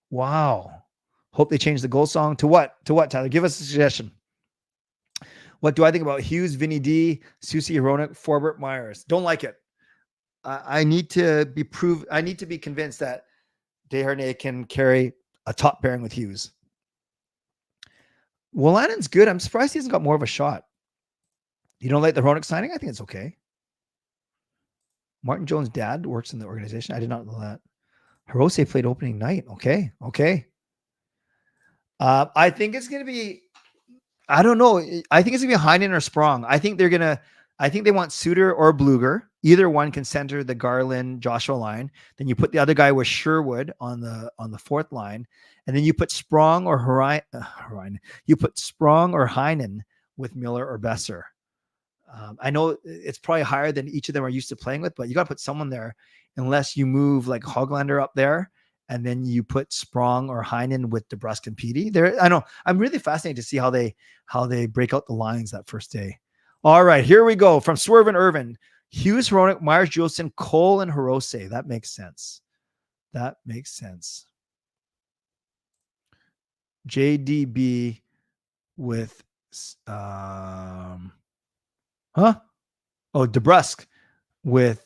Wow. Hope they change the goal song to what? To what, Tyler? Give us a suggestion. What do I think about Hughes, Vinny D, Susie Hronik, Forbert, Myers? Don't like it. I need to be convinced that Desharnais can carry a top pairing with Hughes. Willanen's good. I'm surprised he hasn't got more of a shot. You don't like the Hronik signing? I think it's okay. Martin Jones' dad works in the organization. I did not know that. Hirose played opening night. Okay. I think it's going to be, I don't know. I think it's going to be Heinen or Sprong. I think they want Suter or Bluger. Either one can center the Garland Joshua line. Then you put the other guy with Sherwood on the fourth line, and then you put Sprong or You put Sprong or Heinen with Miller or Besser. I know it's probably higher than each of them are used to playing with, but you got to put someone there, unless you move like Hoglander up there, and then you put Sprong or Heinen with DeBrusk and Petey. There, I know I'm really fascinated to see how they break out the lines that first day. All right, here we go from Swerve and Irvin. Hughes, Hronek, Myers, Juleson, Cole, and Hirose. That makes sense. That makes sense. JDB with DeBrusk with.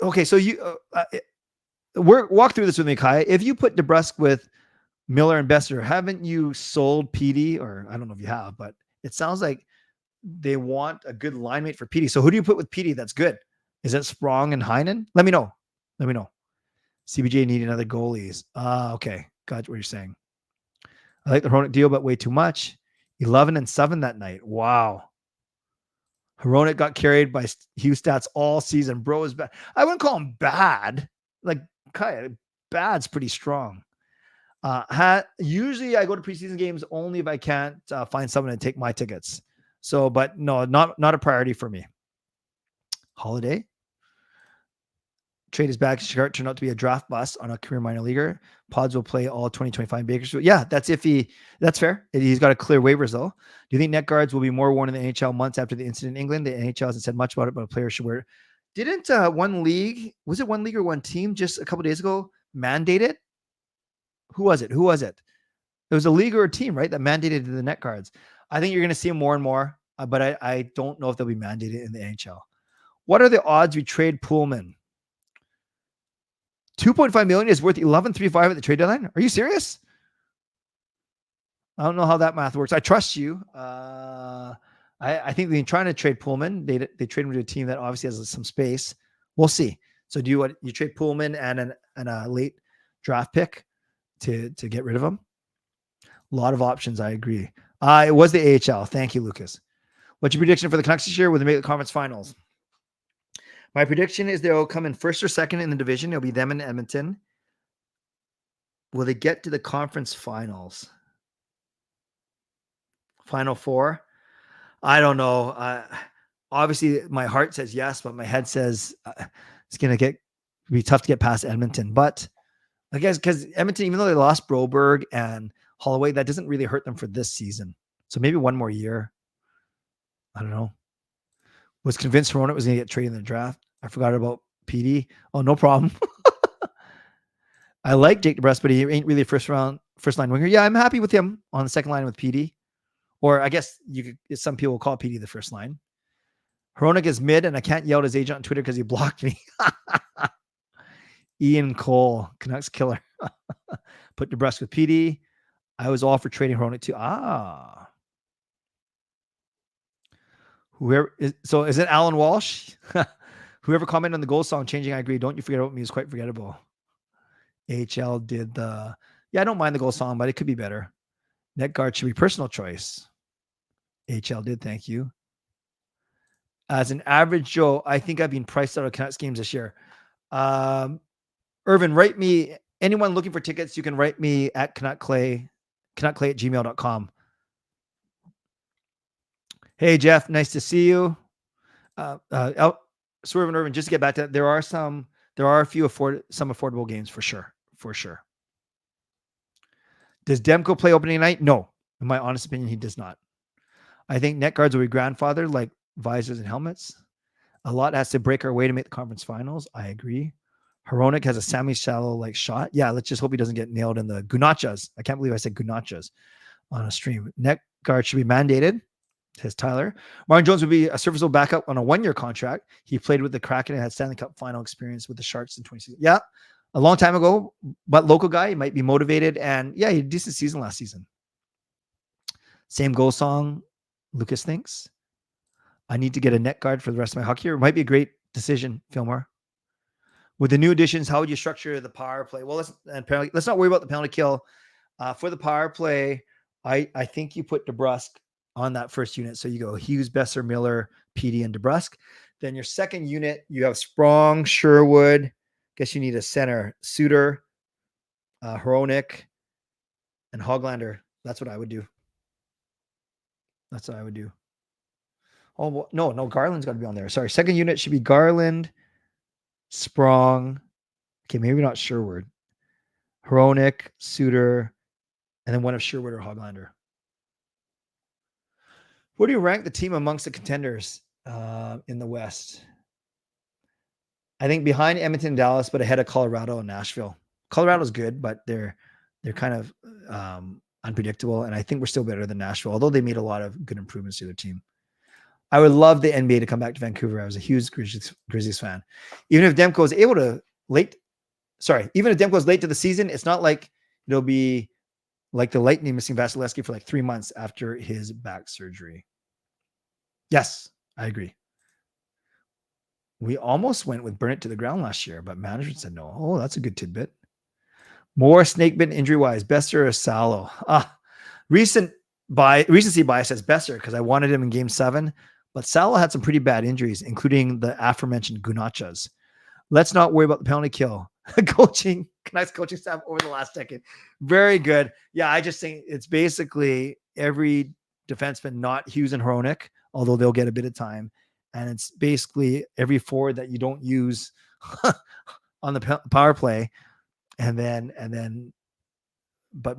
Okay, so you walk through this with me, Kai. If you put DeBrusk with Miller and Besser, haven't you sold PD? Or I don't know if you have, but it sounds like they want a good line mate for PD. So who do you put with PD that's good? Is it Sprong and Heinen? Let me know. CBJ need another goalies. Okay. Got what you're saying. I like the Hronek deal, but way too much. 11-7 that night. Wow. Hronek got carried by Hughes stats all season. Bro is bad. I wouldn't call him bad. Like, bad's pretty strong. Usually I go to preseason games only if I can't find someone to take my tickets. So, but no, not a priority for me. Holiday. Trade is back. Chicago turned out to be a draft bust on a career minor leaguer. Pods will play all 2025 Bakersfield. Yeah, that's fair. He's got to clear waivers though. Do you think net guards will be more worn in the NHL months after the incident in England? The NHL hasn't said much about it, but a player should wear it. Didn't one league or one team just a couple days ago mandate it? Who was it? It was a league or a team, right? That mandated the net guards. I think you're going to see them more and more, but I don't know if they'll be mandated in the NHL. What are the odds we trade Pullman? 2.5 million is worth 11.35 at the trade deadline. Are you serious? I don't know how that math works. I trust you. I think they're trying to trade Pullman. They trade him to a team that obviously has some space. We'll see. So you trade Pullman and a late draft pick to get rid of him? A lot of options. I agree. It was the AHL. Thank you, Lucas. What's your prediction for the Canucks this year? Will they make the conference finals? My prediction is they'll come in first or second in the division. It'll be them and Edmonton. Will they get to the conference finals? Final four? I don't know. Obviously, my heart says yes, but my head says it's going to be tough to get past Edmonton. But I guess because Edmonton, even though they lost Broberg and Holloway, that doesn't really hurt them for this season. So maybe one more year. I don't know. Was convinced Hronek was going to get traded in the draft. I forgot about PD. Oh, no problem. I like Jake DeBrusk, but he ain't really a first line winger. Yeah, I'm happy with him on the second line with PD. Or I guess some people will call PD the first line. Hronek is mid, and I can't yell at his agent on Twitter because he blocked me. Ian Cole, Canucks killer. Put DeBrusk with PD. I was all for trading Hronek too. Is it Alan Walsh? Whoever commented on the goal song changing, I agree. Don't you forget about me is quite forgettable. AHL did I don't mind the goal song, but it could be better. Net guard should be personal choice. AHL did, thank you. As an average Joe, I think I've been priced out of Canucks games this year. Irvin, write me. Anyone looking for tickets, you can write me at canuckclay@gmail.com. Hey, Jeff, nice to see you. Swerve and Irvin, just to get back to that, there are some affordable games for sure. Does Demko play opening night? No. In my honest opinion, he does not. I think net guards will be grandfathered like visors and helmets. A lot has to break our way to make the conference finals. I agree. Hronek has a Sammy Shallow-like shot. Yeah, let's just hope he doesn't get nailed in the Gunachas. I can't believe I said Gunachas on a stream. Net guard should be mandated, says Tyler. Martin Jones would be a serviceable backup on a 1-year contract. He played with the Kraken and had Stanley Cup final experience with the Sharks in 2016. Yeah, a long time ago, but local guy. He might be motivated. And yeah, he had a decent season last season. Same goal song, Lucas thinks. I need to get a net guard for the rest of my hockey year. It might be a great decision, Fillmore. With the new additions, how would you structure the power play? Well, let's not worry about the penalty kill. For the power play, I think you put DeBrusk on that first unit. So you go Hughes, Besser, Miller, PD, and DeBrusk. Then your second unit, you have Sprong, Sherwood. Guess you need a center. Suter, Hronik, and Hoglander. That's what I would do. That's what I would do. Oh, well, no, Garland's got to be on there. Sorry. Second unit should be Garland, Sprong. Okay, maybe not Sherwood. Hronik, Suter, and then one of Sherwood or Hoglander. Where do you rank the team amongst the contenders in the West? I think behind Edmonton and Dallas, but ahead of Colorado and Nashville. Colorado's good, but they're kind of unpredictable, and I think we're still better than Nashville, although they made a lot of good improvements to their team. I would love the NBA to come back to Vancouver. I was a huge Grizzlies fan. Even if Demko is able to even if Demko is late to the season, it's not like it'll be like the Lightning missing Vasilevsky for like 3 months after his back surgery. Yes, I agree. We almost went with burn it to the ground last year, but management said no. Oh, that's a good tidbit. More snake bitten injury-wise, Besser or Salo? Recency bias says Besser because I wanted him in Game 7, but Salo had some pretty bad injuries, including the aforementioned Gunachas. Let's not worry about the penalty kill. Canucks coaching staff over the last decade. Very good. Yeah, I just think it's basically every defenseman, not Hughes and Hronik, although they'll get a bit of time. And it's basically every forward that you don't use on the power play. But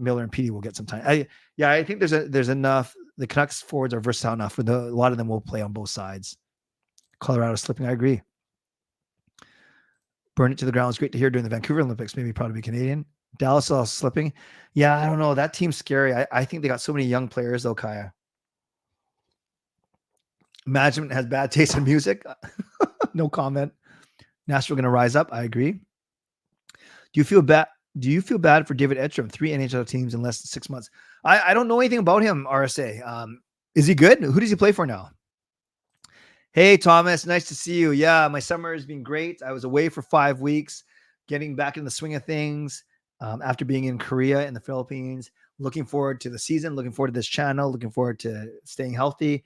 Miller and Petey will get some time. I think there's enough. The Canucks forwards are versatile enough. A lot of them will play on both sides. Colorado slipping. I agree. Burn it to the ground is great to hear during the Vancouver Olympics. Maybe probably Canadian. Dallas is also slipping. Yeah, I don't know. That team's scary. I think they got so many young players though, Kaya. Management has bad taste in music. No comment. Nashville going to rise up. I agree. Do you feel bad for David Edstrom? 3 NHL teams in less than 6 months. I don't know anything about him, RSA. Is he good? Who does he play for now? Hey, Thomas. Nice to see you. Yeah, my summer has been great. I was away for 5 weeks, getting back in the swing of things after being in Korea and the Philippines. Looking forward to the season, looking forward to this channel, looking forward to staying healthy.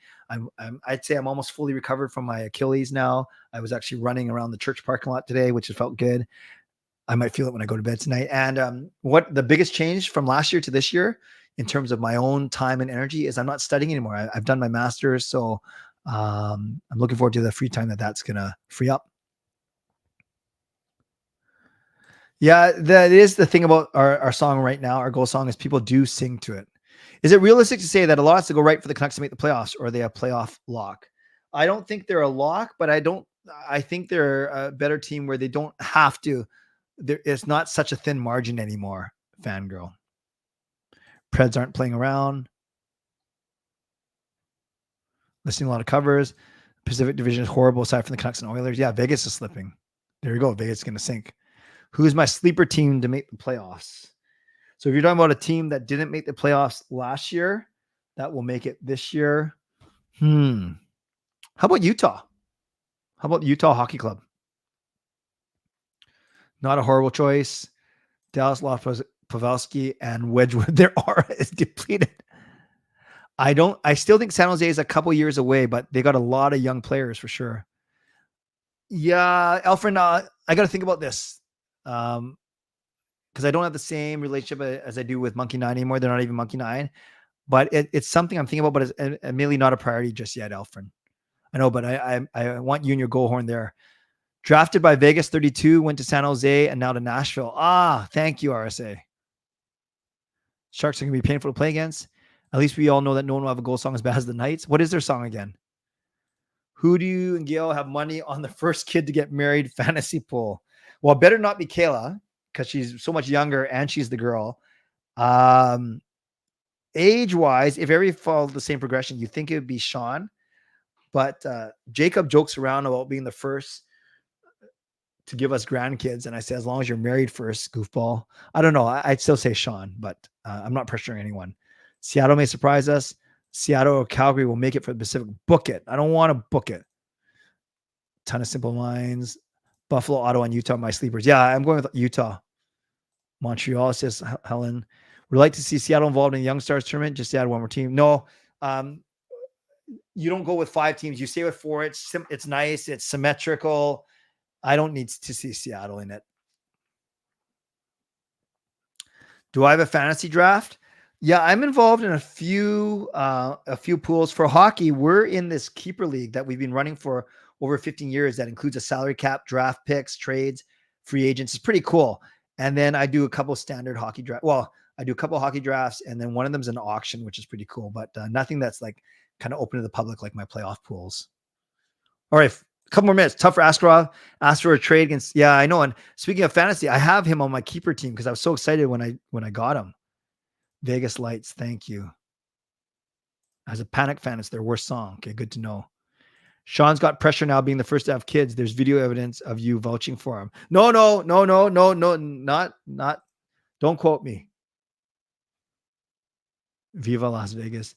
I'd say I'm almost fully recovered from my Achilles now. I was actually running around the church parking lot today, which has felt good. I might feel it when I go to bed tonight. And what the biggest change from last year to this year in terms of my own time and energy is I'm not studying anymore. I've done my master's. So I'm looking forward to the free time that's going to free up. Yeah, that is the thing about our song right now. Our goal song is people do sing to it. Is it realistic to say that a lot has to go right for the Canucks to make the playoffs, or are they a playoff lock? I don't think they're a lock, but I think they're a better team where they don't have to. It's not such a thin margin anymore, fangirl. Preds aren't playing around. Listening to a lot of covers. Pacific Division is horrible aside from the Canucks and Oilers. Yeah, Vegas is slipping. There you go. Vegas is going to sink. Who's my sleeper team to make the playoffs? So if you're talking about a team that didn't make the playoffs last year, that will make it this year. How about Utah? How about Utah Hockey Club? Not a horrible choice. Dallas lost Pavelski and Wedgwood. Their aura is depleted. I still think San Jose is a couple years away, but they got a lot of young players for sure. Yeah, Elfrin, I got to think about this. Because I don't have the same relationship as I do with Monkey 9 anymore. They're not even Monkey 9. But it's something I'm thinking about, but it's admittedly not a priority just yet, Elfrin. I know, but I want you and your goal horn there. Drafted by Vegas 32, went to San Jose, and now to Nashville. Thank you, RSA. Sharks are going to be painful to play against. At least we all know that no one will have a goal song as bad as the Knights. What is their song again? Who do you and Gail have money on the first kid to get married fantasy pool? Well, it better not be Kayla because she's so much younger and she's the girl. Age-wise, if everybody followed the same progression, you think it would be Sean. But Jacob jokes around about being the first to give us grandkids. And I say, as long as you're married first, goofball. I don't know. I'd still say Sean, but I'm not pressuring anyone. Seattle may surprise us. Seattle or Calgary will make it for the Pacific. Book it. I don't want to book it. Ton of simple lines. Buffalo, Ottawa, and Utah, my sleepers. Yeah, I'm going with Utah. Montreal, says Helen. Would like to see Seattle involved in the Young Stars tournament. Just to add one more team. No. you don't go with 5 teams. You stay with 4. It's nice. It's symmetrical. I don't need to see Seattle in it. Do I have a fantasy draft? Yeah, I'm involved in a few pools for hockey. We're in this keeper league that we've been running for over 15 years. That includes a salary cap, draft picks, trades, free agents. It's pretty cool. And then I do a couple standard hockey draft. Well, I do a couple hockey drafts, and then one of them's an auction, which is pretty cool. But nothing that's like kind of open to the public like my playoff pools. All right, a couple more minutes. Tough for Askarov. Asked for a trade against. Yeah, I know. And speaking of fantasy, I have him on my keeper team because I was so excited when I got him. Vegas Lights, thank you. As a Panic fan, it's their worst song. Okay, good to know. Sean's got pressure now being the first to have kids. There's video evidence of you vouching for him. No, not. Don't quote me. Viva Las Vegas.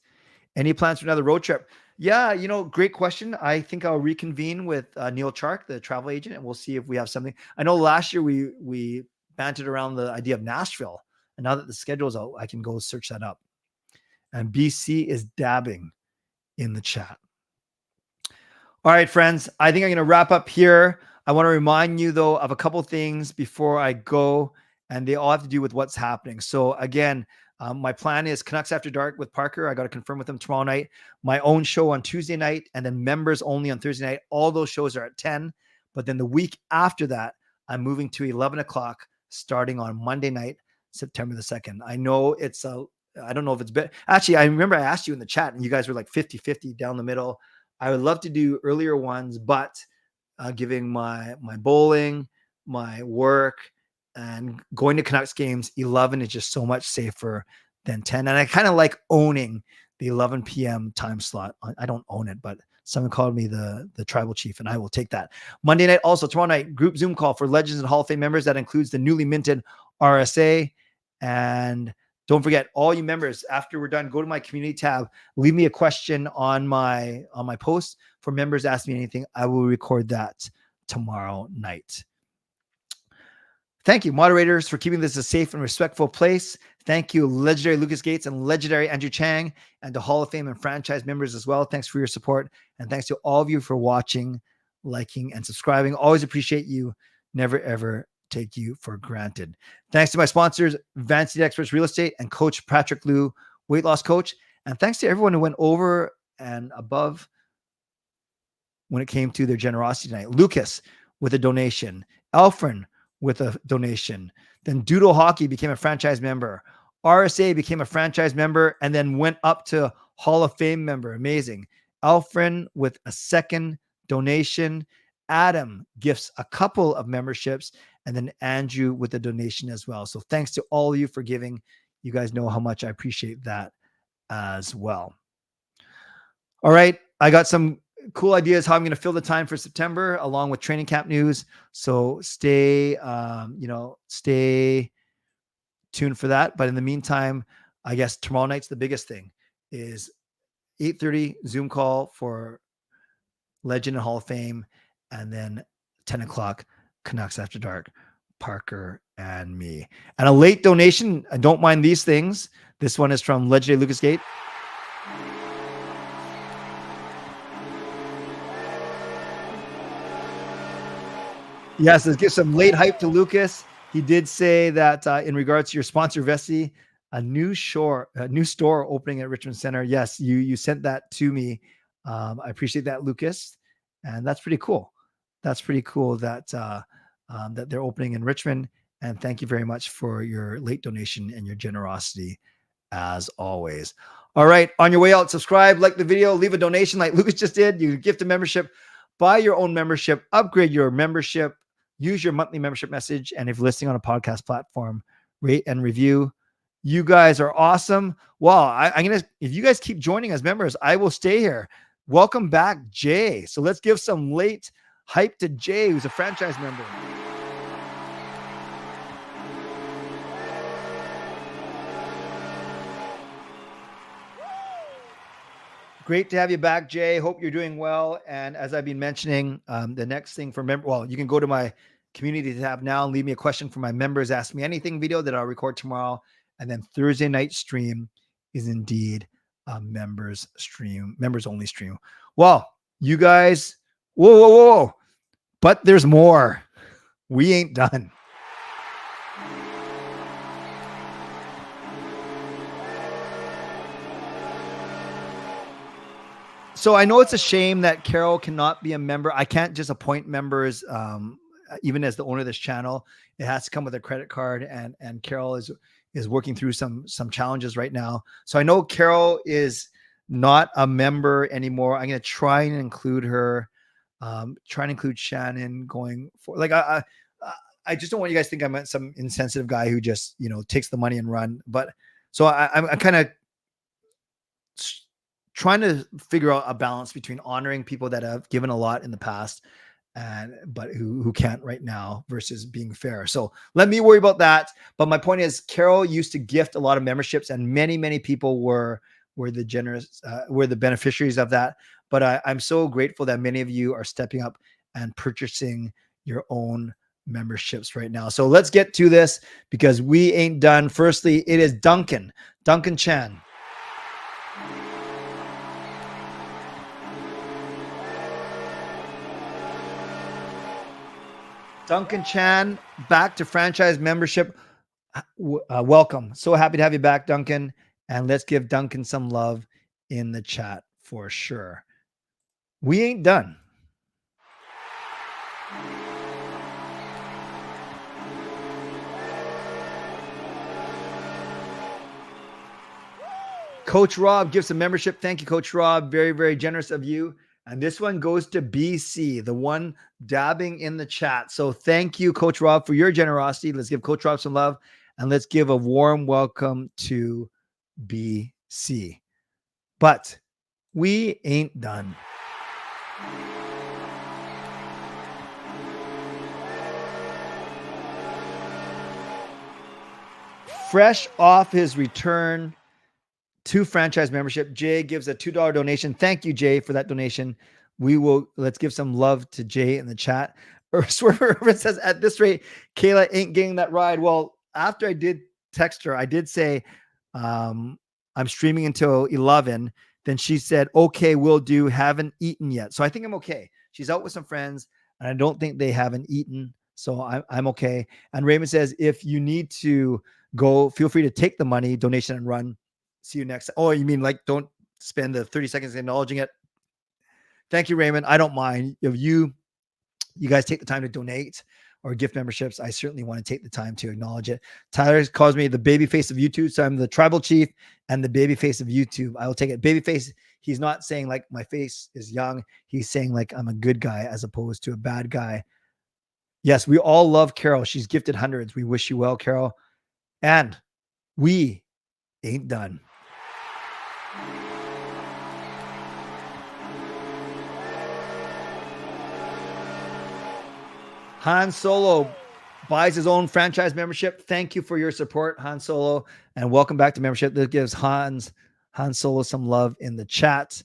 Any plans for another road trip? Yeah, great question. I think I'll reconvene with Neil Chark, the travel agent, and we'll see if we have something. I know last year we bantered around the idea of Nashville. And now that the schedule's out, I can go search that up. And BC is dabbing in the chat. All right, friends, I think I'm going to wrap up here. I want to remind you, though, of a couple things before I go, and they all have to do with what's happening. So, again, my plan is Canucks After Dark with Parker. I got to confirm with him tomorrow night. My own show on Tuesday night, and then members only on Thursday night. All those shows are at 10. But then the week after that, I'm moving to 11 o'clock starting on Monday night, September the 2nd. I know it's I don't know if it's better. Actually, I remember I asked you in the chat and you guys were like 50-50 down the middle. I would love to do earlier ones, but giving my bowling, my work, and going to Canucks games, 11 is just so much safer than 10. And I kind of like owning the 11 p.m. time slot. I don't own it, but someone called me the tribal chief, and I will take that. Monday night, also tomorrow night, group Zoom call for Legends and Hall of Fame members. That includes the newly minted RSA. And don't forget, all you members, after we're done, go to my community tab, leave me a question on my post for members. Ask me anything. I will record that tomorrow night. Thank you, moderators, for keeping this a safe and respectful place. Thank you, legendary Lucas Gates and legendary Andrew Chang, and to Hall of Fame and franchise members as well. Thanks for your support. And thanks to all of you for watching, liking, and subscribing. Always appreciate you. Never, ever take you for granted. Thanks to my sponsors, Vancity Experts Real Estate and Coach Patrick Liu, weight loss coach. And thanks to everyone who went over and above when it came to their generosity tonight. Lucas with a donation. Alfred with a donation. Then Doodle Hockey became a franchise member. RSA became a franchise member and then went up to Hall of Fame member. Amazing. Alfred with a second donation. Adam gifts a couple of memberships, and then Andrew with a donation as well. So thanks to all of you for giving. You guys know how much I appreciate that as well. All right. I got some cool ideas how I'm going to fill the time for September along with training camp news. So stay tuned for that. But in the meantime, I guess tomorrow night's the biggest thing is 8:30 Zoom call for Legend and Hall of Fame. And then 10 o'clock, Canucks After Dark, Parker and me. And a late donation. I don't mind these things. This one is from legendary Lucas Gate. Yes, let's give some late hype to Lucas. He did say that in regards to your sponsor, Vessi, a new store opening at Richmond Center. Yes, you sent that to me. I appreciate that, Lucas. And that's pretty cool. That's pretty cool that that they're opening in Richmond. And thank you very much for your late donation and your generosity as always. All right. On your way out, subscribe, like the video, leave a donation like Lucas just did. You gift a membership, buy your own membership, upgrade your membership, use your monthly membership message. And if you're listening on a podcast platform, rate and review. You guys are awesome. Wow. If you guys keep joining as members, I will stay here. Welcome back, Jay. So let's give some late hype to Jay, who's a franchise member. Great to have you back, Jay. Hope you're doing well. And as I've been mentioning, the next thing for you can go to my community tab now and leave me a question for my members. Ask me anything video that I'll record tomorrow. And then Thursday night stream is indeed members only stream. Well, you guys, whoa. But there's more. We ain't done. So I know it's a shame that Carol cannot be a member. I can't just appoint members, even as the owner of this channel. It has to come with a credit card, and Carol is working through some challenges right now. So I know Carol is not a member anymore. I'm going to try and include her, try and include Shannon going for, like, I just don't want you guys to think I'm some insensitive guy who just, takes the money and run. But so I'm kind of trying to figure out a balance between honoring people that have given a lot in the past but who can't right now versus being fair. So let me worry about that. But my point is, Carol used to gift a lot of memberships, and many people were the beneficiaries of that. But I'm so grateful that many of you are stepping up and purchasing your own memberships right now. So let's get to this, because we ain't done. Firstly, it is Duncan Chan. Duncan Chan, back to franchise membership. Welcome. So happy to have you back, Duncan. And let's give Duncan some love in the chat for sure. We ain't done. Coach Rob gives a membership. Thank you, Coach Rob. Very, very generous of you. And this one goes to BC, the one dabbing in the chat. So thank you, Coach Rob, for your generosity. Let's give Coach Rob some love, and let's give a warm welcome to BC. But we ain't done. Fresh off his return to franchise membership, Jay gives a $2 donation. Thank you, Jay, for that donation. Let's give some love to Jay in the chat. Swerver says, at this rate, Kayla ain't getting that ride. Well, after I did text her, I did say, I'm streaming until 11. Then she said, okay, will do. Haven't eaten yet. So I think I'm okay. She's out with some friends, and I don't think they haven't eaten. So I'm okay. And Raymond says, if you need to go, feel free to take the money, donation, and run. See you next. Oh, you mean like don't spend the 30 seconds acknowledging it? Thank you, Raymond. I don't mind if you guys take the time to donate or gift memberships. I certainly want to take the time to acknowledge it. Tyler calls me the baby face of YouTube. So I'm the tribal chief and the baby face of YouTube. I will take it. Baby face. He's not saying like my face is young. He's saying like I'm a good guy as opposed to a bad guy. Yes, we all love Carol. She's gifted hundreds. We wish you well, Carol. And we ain't done. Han Solo buys his own franchise membership. Thank you for your support, Han Solo, and welcome back to membership. This gives Han Solo some love in the chat.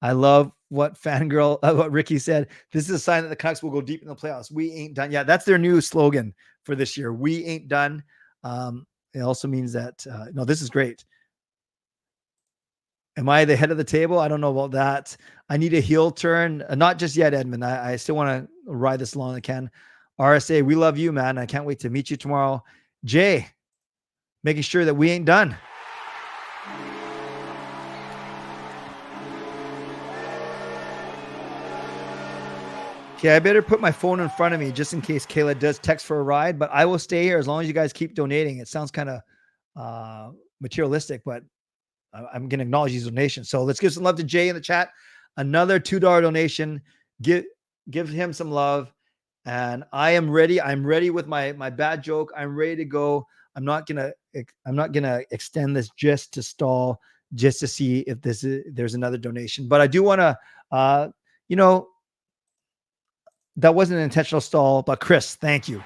I love what what Ricky said. This is a sign that the Canucks will go deep in the playoffs. We ain't done. Yeah, that's their new slogan for this year. We ain't done. It also means that, no, this is great. Am I the head of the table? I don't know about that. I need a heel turn. Not just yet, Edmund. I still want to ride this long as I can. RSA, we love you, man. I can't wait to meet you tomorrow. Jay, making sure that we ain't done. Okay, I better put my phone in front of me just in case Kayla does text for a ride, but I will stay here as long as you guys keep donating. It sounds kind of materialistic, but I'm going to acknowledge these donations. So let's give some love to Jay in the chat. Another $2 donation. Give him some love. And I am ready. I'm ready with my bad joke. I'm ready to go. I'm not gonna extend this just to stall, just to see if there's another donation. But I do want to, that wasn't an intentional stall. But Chris, thank you.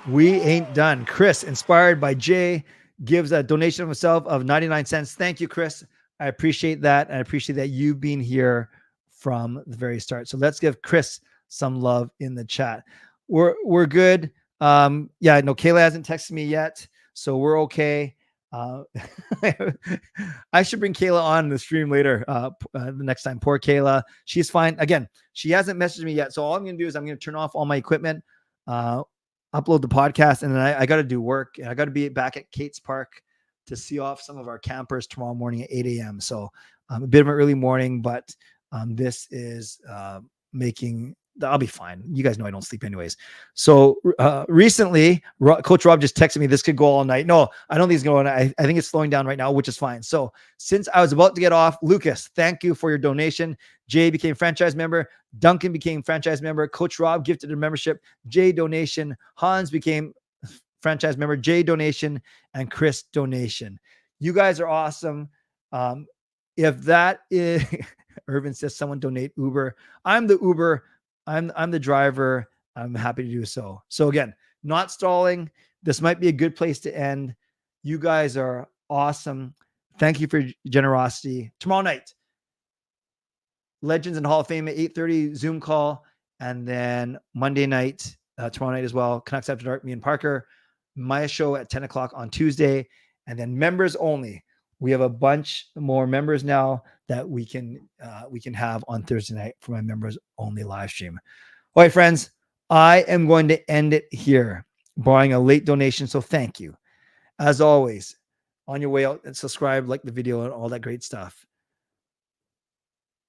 We ain't done. Chris, inspired by Jay, gives a donation of himself of 99 cents. Thank you, Chris. I appreciate that. And I appreciate that you've been here from the very start. So let's give Chris some love in the chat. we're good. Yeah, no, Kayla hasn't texted me yet, so we're okay. I should bring Kayla on the stream later. The next time. Poor Kayla, she's fine. Again, she hasn't messaged me yet, so all I'm gonna do is I'm gonna turn off all my equipment, upload the podcast, and then I got to do work, and I got to be back at Kate's Park to see off some of our campers tomorrow morning at 8 a.m. So a bit of an early morning, but this is making. I'll be fine. You guys know I don't sleep anyways. So recently, Coach Rob just texted me, this could go all night. No, I don't think it's going. I think it's slowing down right now, which is fine. So since I was about to get off, Lucas, thank you for your donation. Jay became franchise member. Duncan became franchise member. Coach Rob gifted a membership. Jay donation. Hans became franchise member. Jay donation. And Chris donation. You guys are awesome. If that is, Irvin says someone donate Uber. I'm the Uber. I'm the driver. I'm happy to do so. So again, not stalling. This might be a good place to end. You guys are awesome. Thank you for your generosity. Tomorrow night, Legends and Hall of Fame at 8:30 Zoom call. And then Monday night, tomorrow night as well, Canucks After Dark, me and Parker. My show at 10 o'clock on Tuesday. And then members only. We have a bunch more members now that we can have on Thursday night for my members only live stream. All right, friends, I am going to end it here, barring a late donation. So thank you. As always, on your way out, and subscribe, like the video, and all that great stuff.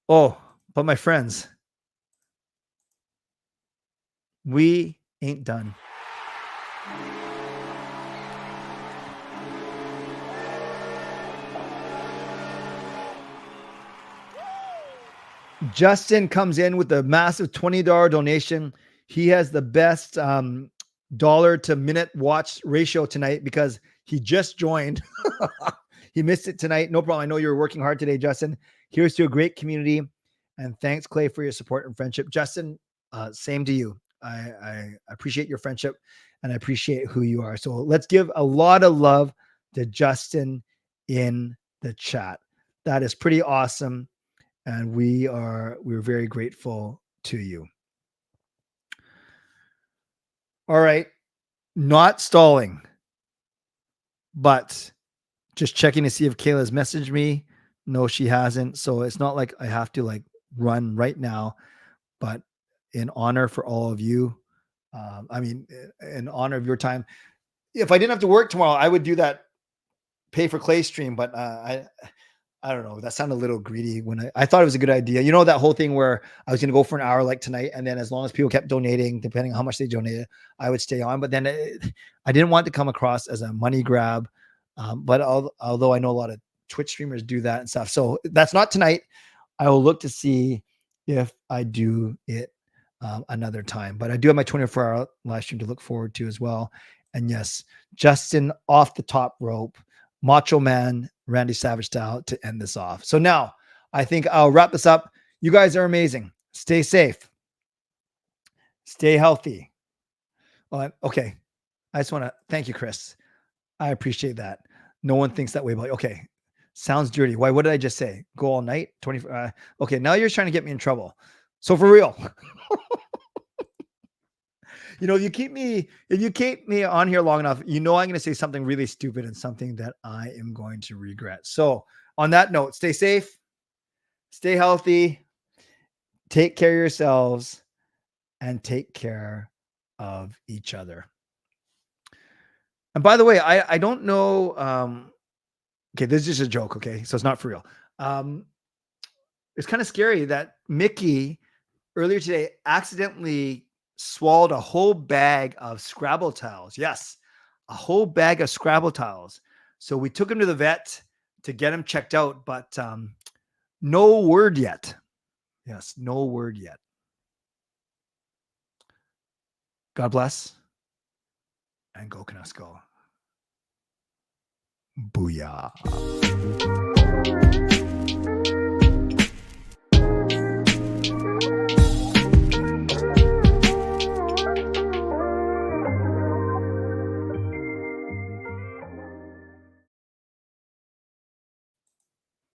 Oh, but my friends, we ain't done. Justin comes in with a massive $20 donation. He has the best dollar to minute watch ratio tonight because he just joined. He missed it tonight. No problem. I know you're working hard today, Justin. Here's to a great community. And thanks, Clay, for your support and friendship. Justin, same to you. I appreciate your friendship and I appreciate who you are. So let's give a lot of love to Justin in the chat. That is pretty awesome. And we're very grateful to you. All right. Not stalling, but just checking to see if Kayla's messaged me. No, she hasn't. So it's not like I have to like run right now, but in honor for all of you, in honor of your time. If I didn't have to work tomorrow, I would do that pay for Clay stream, but I don't know. That sounded a little greedy when I thought it was a good idea. You know, that whole thing where I was going to go for an hour like tonight. And then as long as people kept donating, depending on how much they donated, I would stay on. But then I didn't want to come across as a money grab. But although I know a lot of Twitch streamers do that and stuff. So that's not tonight. I will look to see if I do it another time. But I do have my 24-hour live stream to look forward to as well. And yes, Justin off the top rope. Macho Man, Randy Savage style to end this off. So now I think I'll wrap this up. You guys are amazing. Stay safe. Stay healthy. Okay. I just want to thank you, Chris. I appreciate that. No one thinks that way about you. Okay. Sounds dirty. Why? What did I just say? Go all night? 24. Okay. Now you're trying to get me in trouble. So for real. You know, if you keep me on here long enough, you know I'm going to say something really stupid and something that I am going to regret. So on that note, stay safe, stay healthy, take care of yourselves, and take care of each other. And by the way, I don't know. Okay, this is just a joke. Okay, so it's not for real. It's kind of scary that Mickey earlier today accidentally swallowed a whole bag of Scrabble tiles. Yes, a whole bag of Scrabble tiles. So we took him to the vet to get him checked out, but no word yet. Yes, no word yet. God bless. And go Canucks go. Booyah.